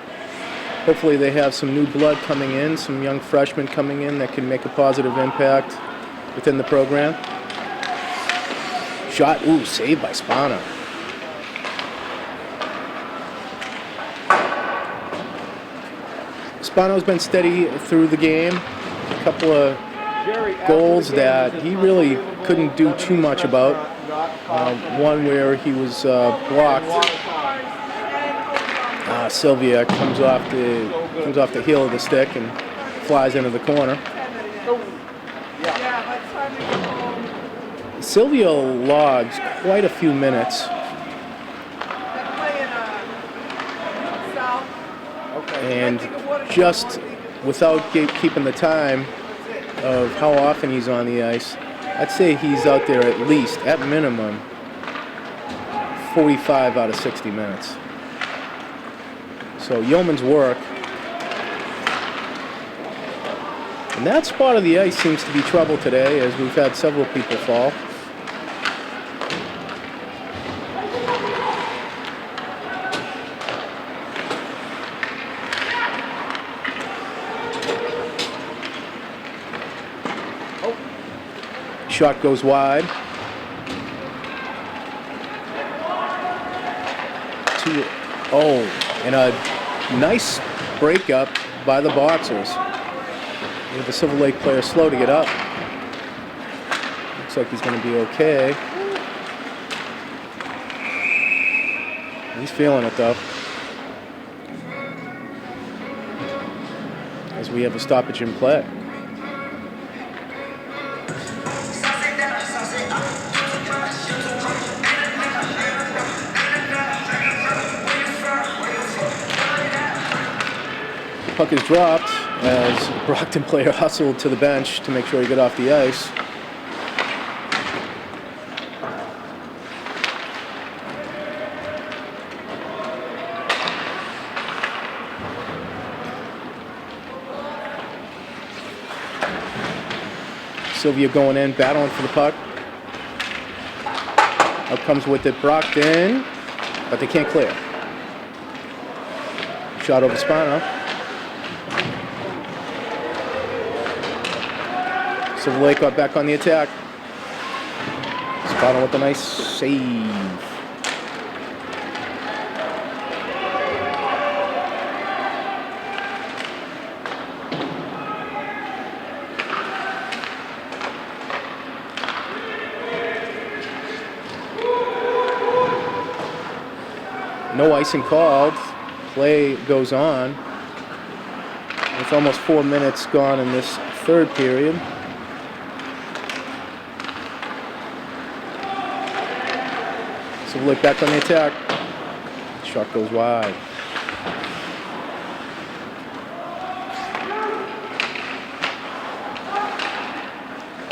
E: hopefully they have some new blood coming in, some young freshmen coming in that can make a positive impact within the program. Shot, ooh, saved by Spano. Spano's been steady through the game. A couple of goals that he really couldn't do too much about. One where he was blocked. Sylvia comes off the heel of the stick and flies into the corner. Sylvia logs quite a few minutes And just without keeping the time of how often he's on the ice, I'd say he's out there at least, at minimum, 45 out of 60 minutes. So yeoman's work. And that spot of the ice seems to be trouble today, as we've had several people fall. Shot goes wide. And a nice breakup by the Boxers. With the Silver Lake player slow to get up. Looks like he's going to be okay. He's feeling it though. As we have a stoppage in play. Puck is dropped as Brockton player hustled to the bench to make sure he got off the ice. Sylvia going in, battling for the puck. Out comes with it Brockton, but they can't clear. Shot over Spano. Silver Lake got back on the attack. Spano with a nice save. No icing called. Play goes on. With almost 4 minutes gone in this third period. Silver Lake back on the attack. Shot goes wide.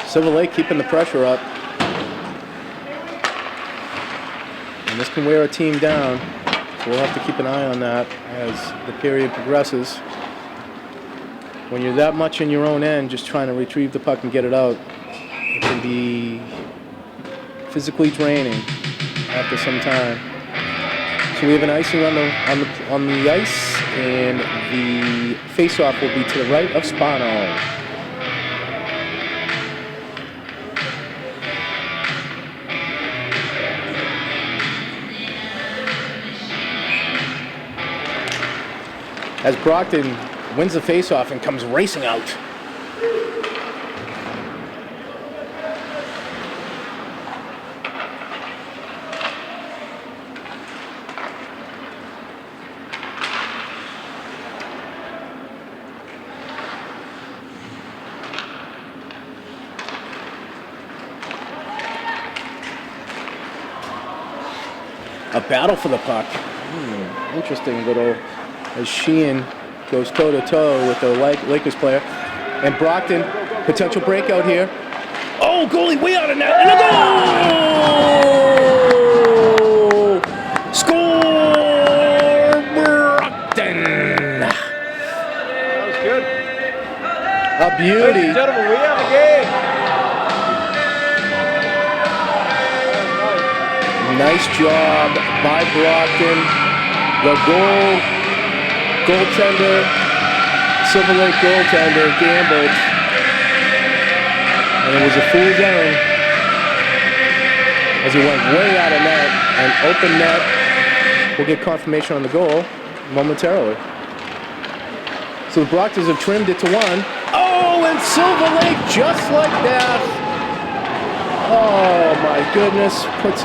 E: Silver Lake keeping the pressure up. And this can wear a team down. So we'll have to keep an eye on that as the period progresses. When you're that much in your own end, just trying to retrieve the puck and get it out, it can be physically draining after some time. So we have an icing on the ice, and the face-off will be to the right of Spano. As Brockton wins the face-off and comes racing out. A battle for the puck. Interesting little, as Sheehan goes toe-to-toe with the Lakers player. And Brockton, potential breakout here. Oh, goalie way out of net, and a goal! Score, Brockton!
C: That was good.
E: A beauty.
C: Ladies and gentlemen, we have a game.
E: Nice job by Brockton. The goaltender, Silver Lake goaltender, gambled. And it was a fool's errand as he went way out of net and open net. We'll get confirmation on the goal momentarily. So the Brockton's have trimmed it to 1. Oh, and Silver Lake just like that. Oh my goodness, puts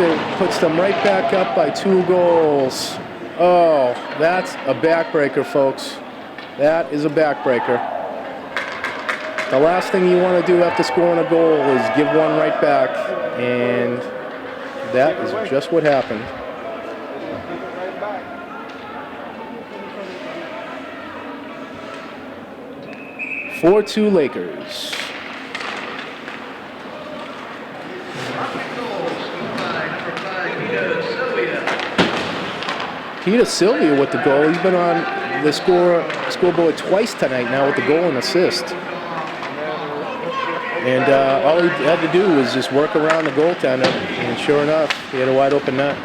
E: them right back up by 2 goals. Oh, that's a backbreaker, folks. That is a backbreaker. The last thing you want to do after scoring a goal is give one right back, and that is just what happened. 4-2 Lakers. Peter Sylvia with the goal. He's been on the scoreboard twice tonight now with the goal and assist. And all he had to do was just work around the goaltender, and sure enough, he had a wide open net.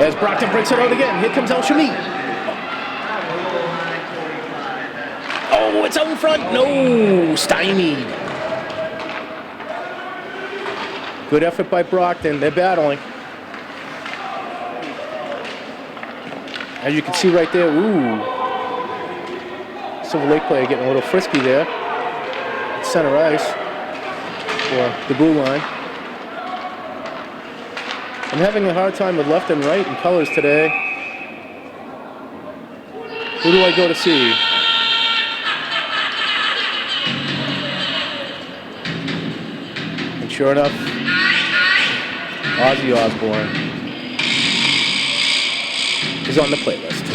E: As Brockton breaks it out again, here comes El Shami. Oh, it's out in front. No, stymied. Good effort by Brockton. They're battling. As you can see right there, ooh. Silver Lake player getting a little frisky there. Center ice, or the blue line. I'm having a hard time with left and right in colors today. Who do I go to see? And sure enough, Ozzy Osbourne is on the playlist.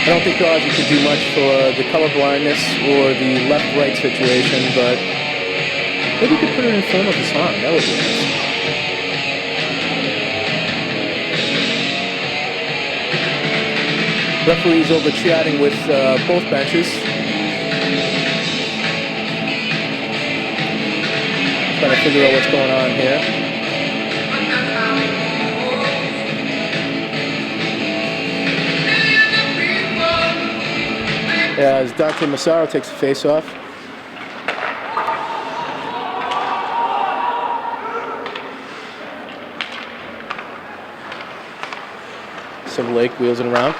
E: I don't think Ozzy could do much for the color blindness or the left-right situation, but maybe you could put it in front of the song. That would be nice. Referees over chatting with both benches. Trying to figure out what's going on here. As Dante Massaro takes the face-off. Silver Lake wheels it around.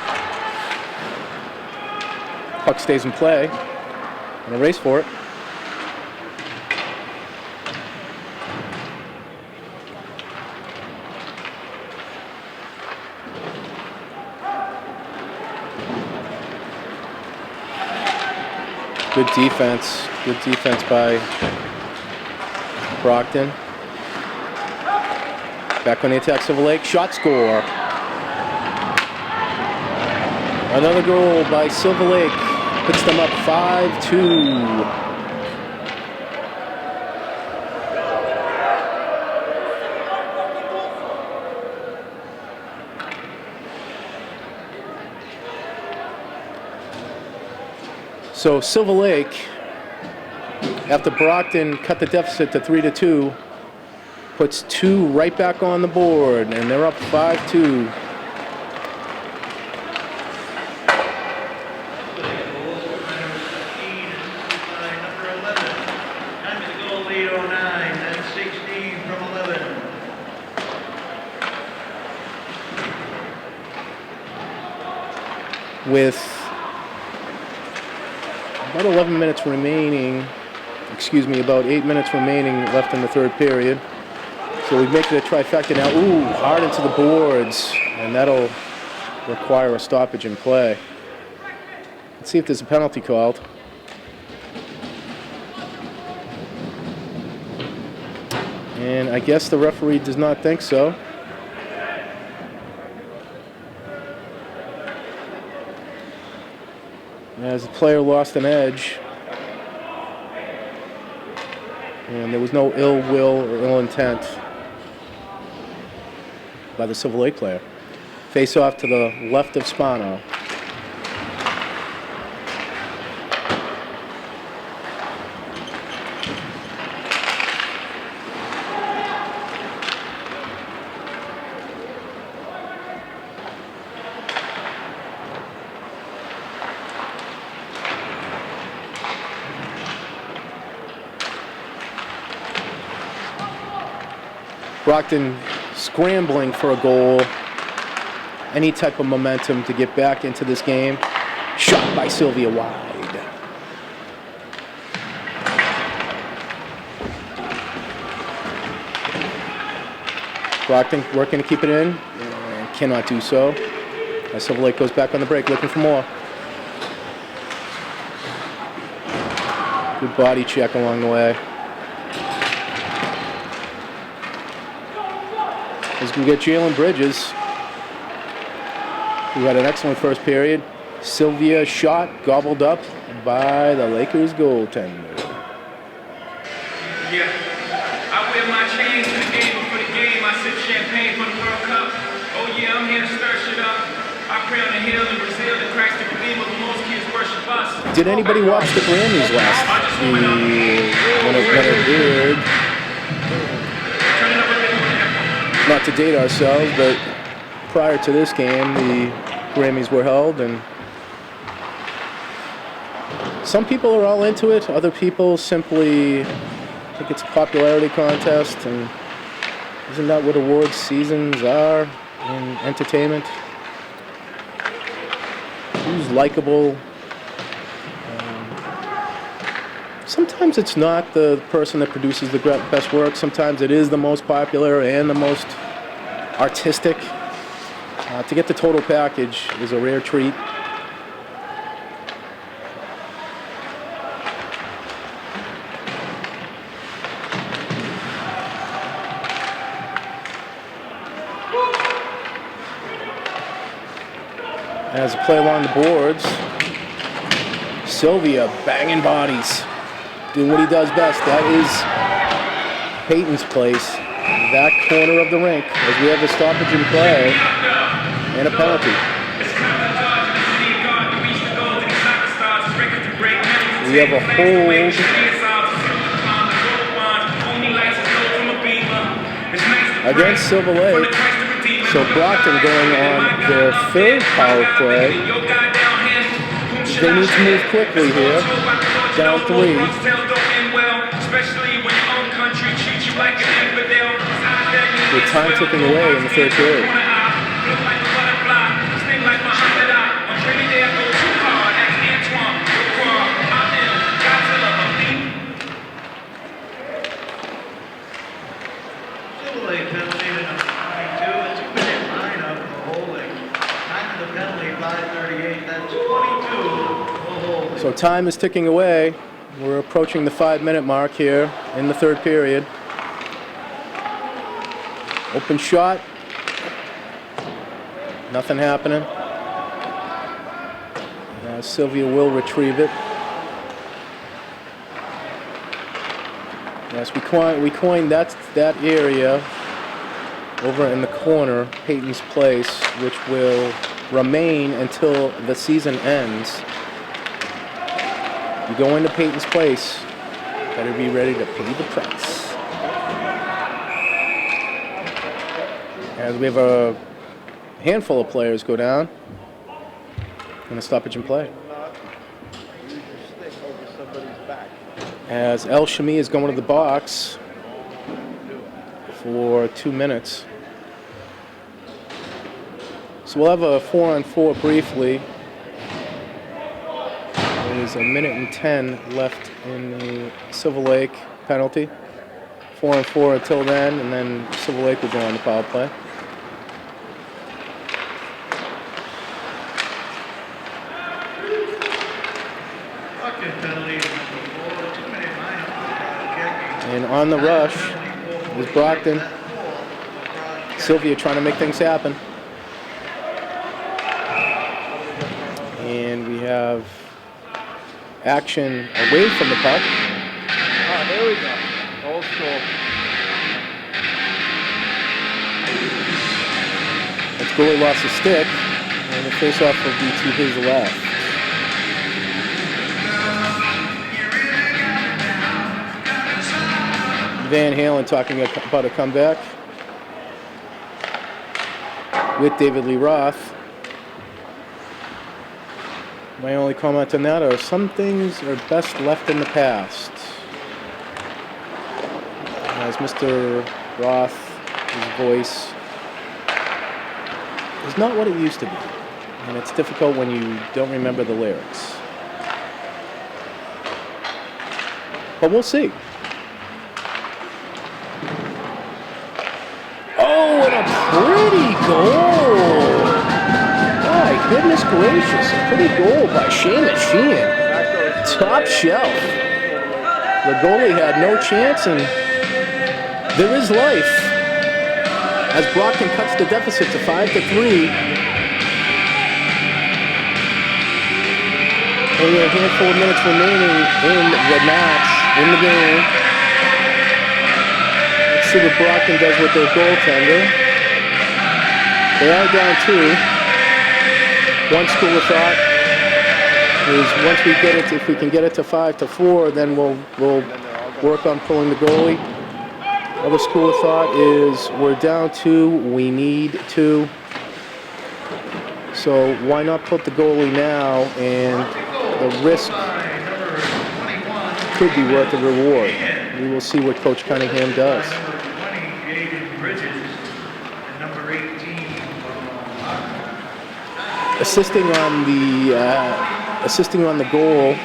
E: Puck stays in play. And a race for it. Good defense by Brockton. Back on the attack, Silver Lake, shot score. Another goal by Silver Lake, puts them up 5-2. So Silver Lake, after Brockton cut the deficit to 3-2, puts 2 right back on the board, and they're up 5-2. With about 11 minutes remaining, about 8 minutes remaining left in the third period. So we make it a trifecta now. Ooh, hard into the boards, and that'll require a stoppage in play. Let's see if there's a penalty called. And I guess the referee does not think so. As the player lost an edge, and there was no ill will or ill intent by the Silver Lake player. Face off to the left of Spano. Brockton scrambling for a goal, any type of momentum to get back into this game. Shot by Sylvia wide. Brockton working to keep it in, and cannot do so. As Silver Lake goes back on the break, looking for more. Good body check along the way. As we get Jalen Bridges, We had an excellent first period. Sylvia shot gobbled up by the Lakers goaltender.
U: Yeah, I wear my chains to the game before the game. I sip champagne for the World Cup. Oh yeah, I'm here to stir shit up. I pray on the hill in Brazil that Christ the Redeemer, but most kids worship us.
E: Did anybody watch the Grammys when it aired? Not to date ourselves, but prior to this game, the Grammys were held, and some people are all into it. Other people simply think it's a popularity contest, and isn't that what awards seasons are in entertainment? Who's likable? Sometimes it's not the person that produces the best work. Sometimes it is the most popular and the most artistic. To get the total package is a rare treat. As a play along the boards, Sylvia banging bodies, doing what he does best. That is Peyton's place, that corner of the rink, as we have a stoppage in play and a penalty. We have a hold against Silver Lake. So Brockton going on their third power play. They need to move quickly here. Down 3. With time ticking away in the third period. So time is ticking away. We're approaching the 5-minute mark here in the third period. Open shot. Nothing happening. Sylvia will retrieve it. Yes, we coined that area over in the corner, Peyton's place, which will remain until the season ends. You go into Peyton's place, better be ready to pay the price. As we have a handful of players go down in a stoppage in play. As El Shami is going to the box for 2 minutes. So we'll have a 4-on-4 briefly. There's a minute and 10 left in the Silver Lake penalty. 4-on-4 until then, and then Silver Lake will go on the power play. And on the rush is Brockton. Sylvia trying to make things happen. And we have action away from the puck.
C: Oh, there we go. Old school.
E: It's goalie lost a stick, and the face-off will be to his left. Van Halen talking about a comeback with David Lee Roth. My only comment on that are some things are best left in the past. As Mr. Roth, his voice is not what it used to be. And it's difficult when you don't remember the lyrics. But we'll see. Oh, and a pretty goal! My goodness gracious, a pretty goal by Shayna Sheehan. Top shelf. The goalie had no chance, and there is life. As Brockton cuts the deficit to 5-3. Only a handful of minutes remaining in the match, in the game. Let's see what Brockton does with their goaltender. They are down 2. One school of thought is once we get it, if we can get it to 5-4, then we'll work on pulling the goalie. Other school of thought is we're down 2, we need 2. So why not put the goalie now, and the risk could be worth the reward. We will see what Coach Cunningham does. Assisting on the goal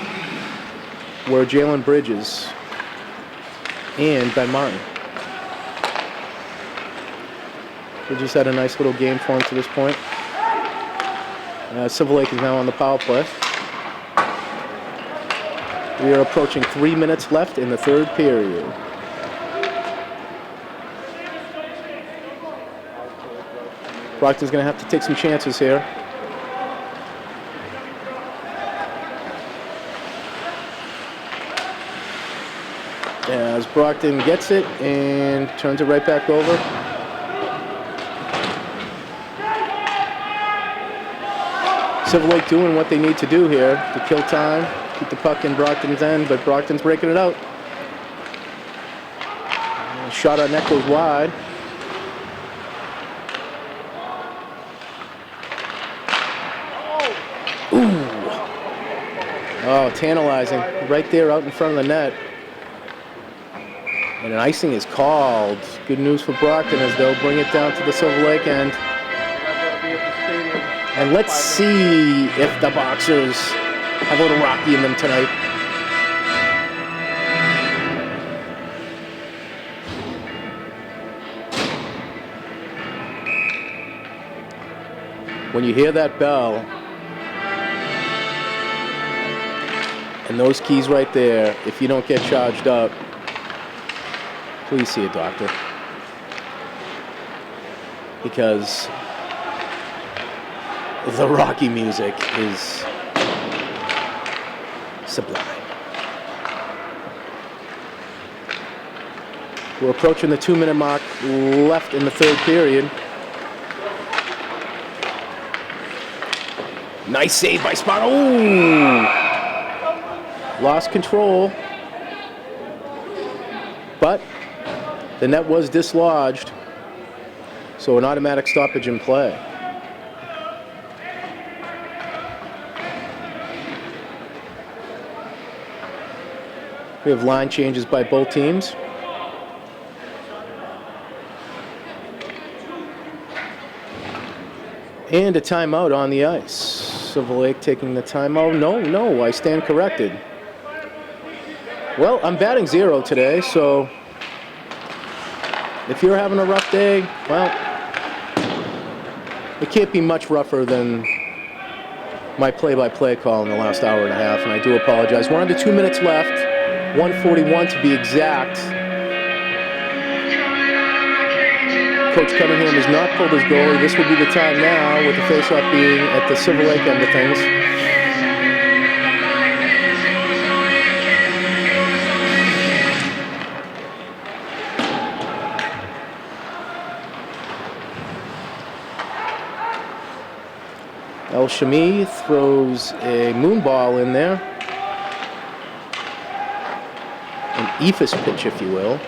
E: were Jalen Bridges and Ben Martin. Bridges had a nice little game for him to this point. Silver Lake is now on the power play. We are approaching 3 minutes left in the third period. Brockton's going to have to take some chances here. As Brockton gets it and turns it right back over. Silver Lake doing what they need to do here to kill time, keep the puck in Brockton's end, but Brockton's breaking it out. Shot on net goes wide. Ooh. Oh, tantalizing. Right there out in front of the net. And an icing is called. Good news for Brockton as they'll bring it down to the Silver Lake end. And let's see if the Boxers have a little Rocky in them tonight. When you hear that bell and those keys right there, if you don't get charged up, please see a doctor. Because the Rocky music is sublime. We're approaching the 2-minute mark left in the third period. Nice save by Sparta. Ooh! Lost control. But the net was dislodged, so an automatic stoppage in play. We have line changes by both teams. And a timeout on the ice. Silver Lake taking the timeout. No, I stand corrected. Well, I'm batting 0 today, so if you're having a rough day, well, it can't be much rougher than my play-by-play call in the last hour and a half, and I do apologize. We're under 2 minutes left. 1:41 to be exact. Coach Cunningham has not pulled his goalie. This would be the time now, with the faceoff being at the Silver Lake end of things. El Shami throws a moonball in there. An ephus pitch, if you will.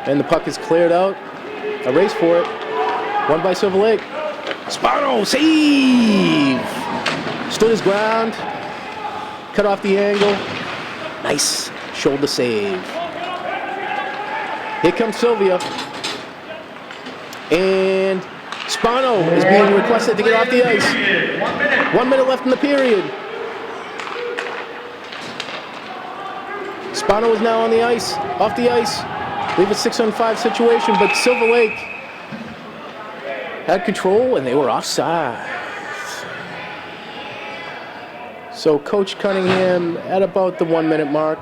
E: And the puck is cleared out. A race for it. Won by Silver Lake. Spano, save! Stood his ground. Cut off the angle. Nice shoulder save. Here comes Sylvia. And Spano is being requested to get off the ice. 1 minute left in the period. Spano is now on the ice, off the ice. We have a 6-on-5 situation, but Silver Lake had control and they were offside. So Coach Cunningham, at about the 1 minute mark,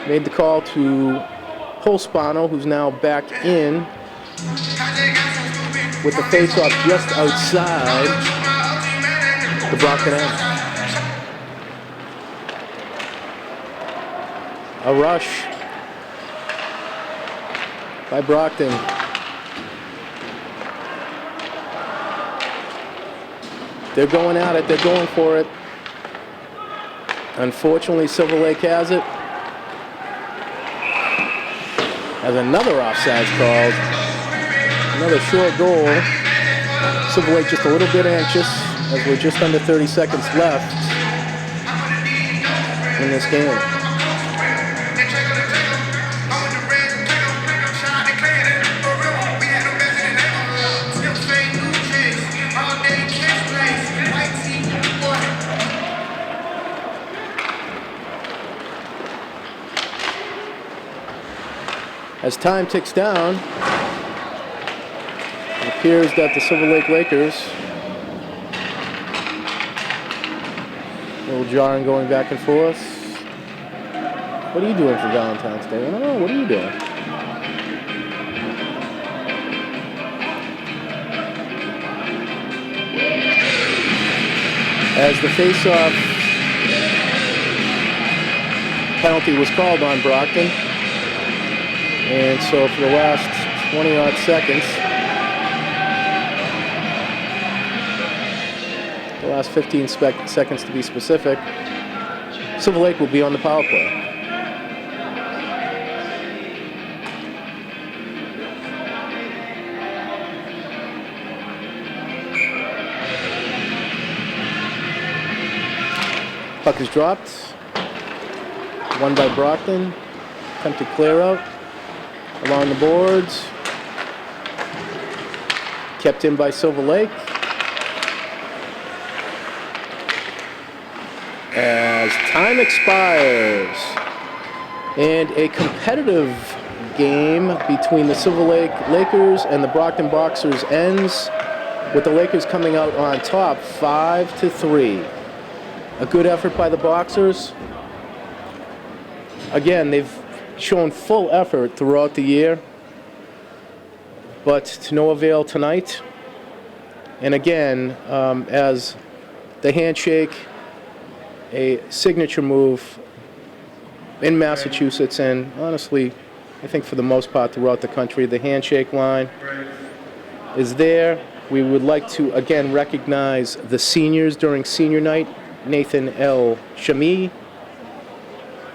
E: made the call to pull Spano, who's now back in. with the face-off just outside the Brockton end. A rush by Brockton. They're going at it. They're going for it. Unfortunately, Silver Lake has it. Has another offsides called. Another short goal. Silver Lake just a little bit anxious as we're just under 30 seconds left in this game. As time ticks down, it appears that the Silver Lake Lakers, a little jarring going back and forth. What are you doing for Valentine's Day? I don't know, what are you doing? As the face-off penalty was called on Brockton. And so for the last 20-odd seconds, the last 15 seconds to be specific, Silver Lake will be on the power play. Puck is dropped. Won by Brockton. Attempted clear out. Along the boards. Kept in by Silver Lake. As time expires. And a competitive game between the Silver Lake Lakers and the Brockton Boxers ends with the Lakers coming out on top 5-3. A good effort by the Boxers. Again, they've shown full effort throughout the year, but to no avail tonight. And again, as the handshake, a signature move in Massachusetts, and honestly, I think for the most part throughout the country, the handshake line is there. We would like to again recognize the seniors during senior night: Nathan L. Shami,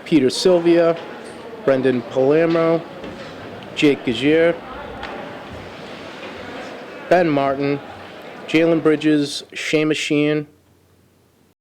E: Peter Sylvia, Brendan Palermo, Jake Gazier, Ben Martin, Jalen Bridges, Shea Machine,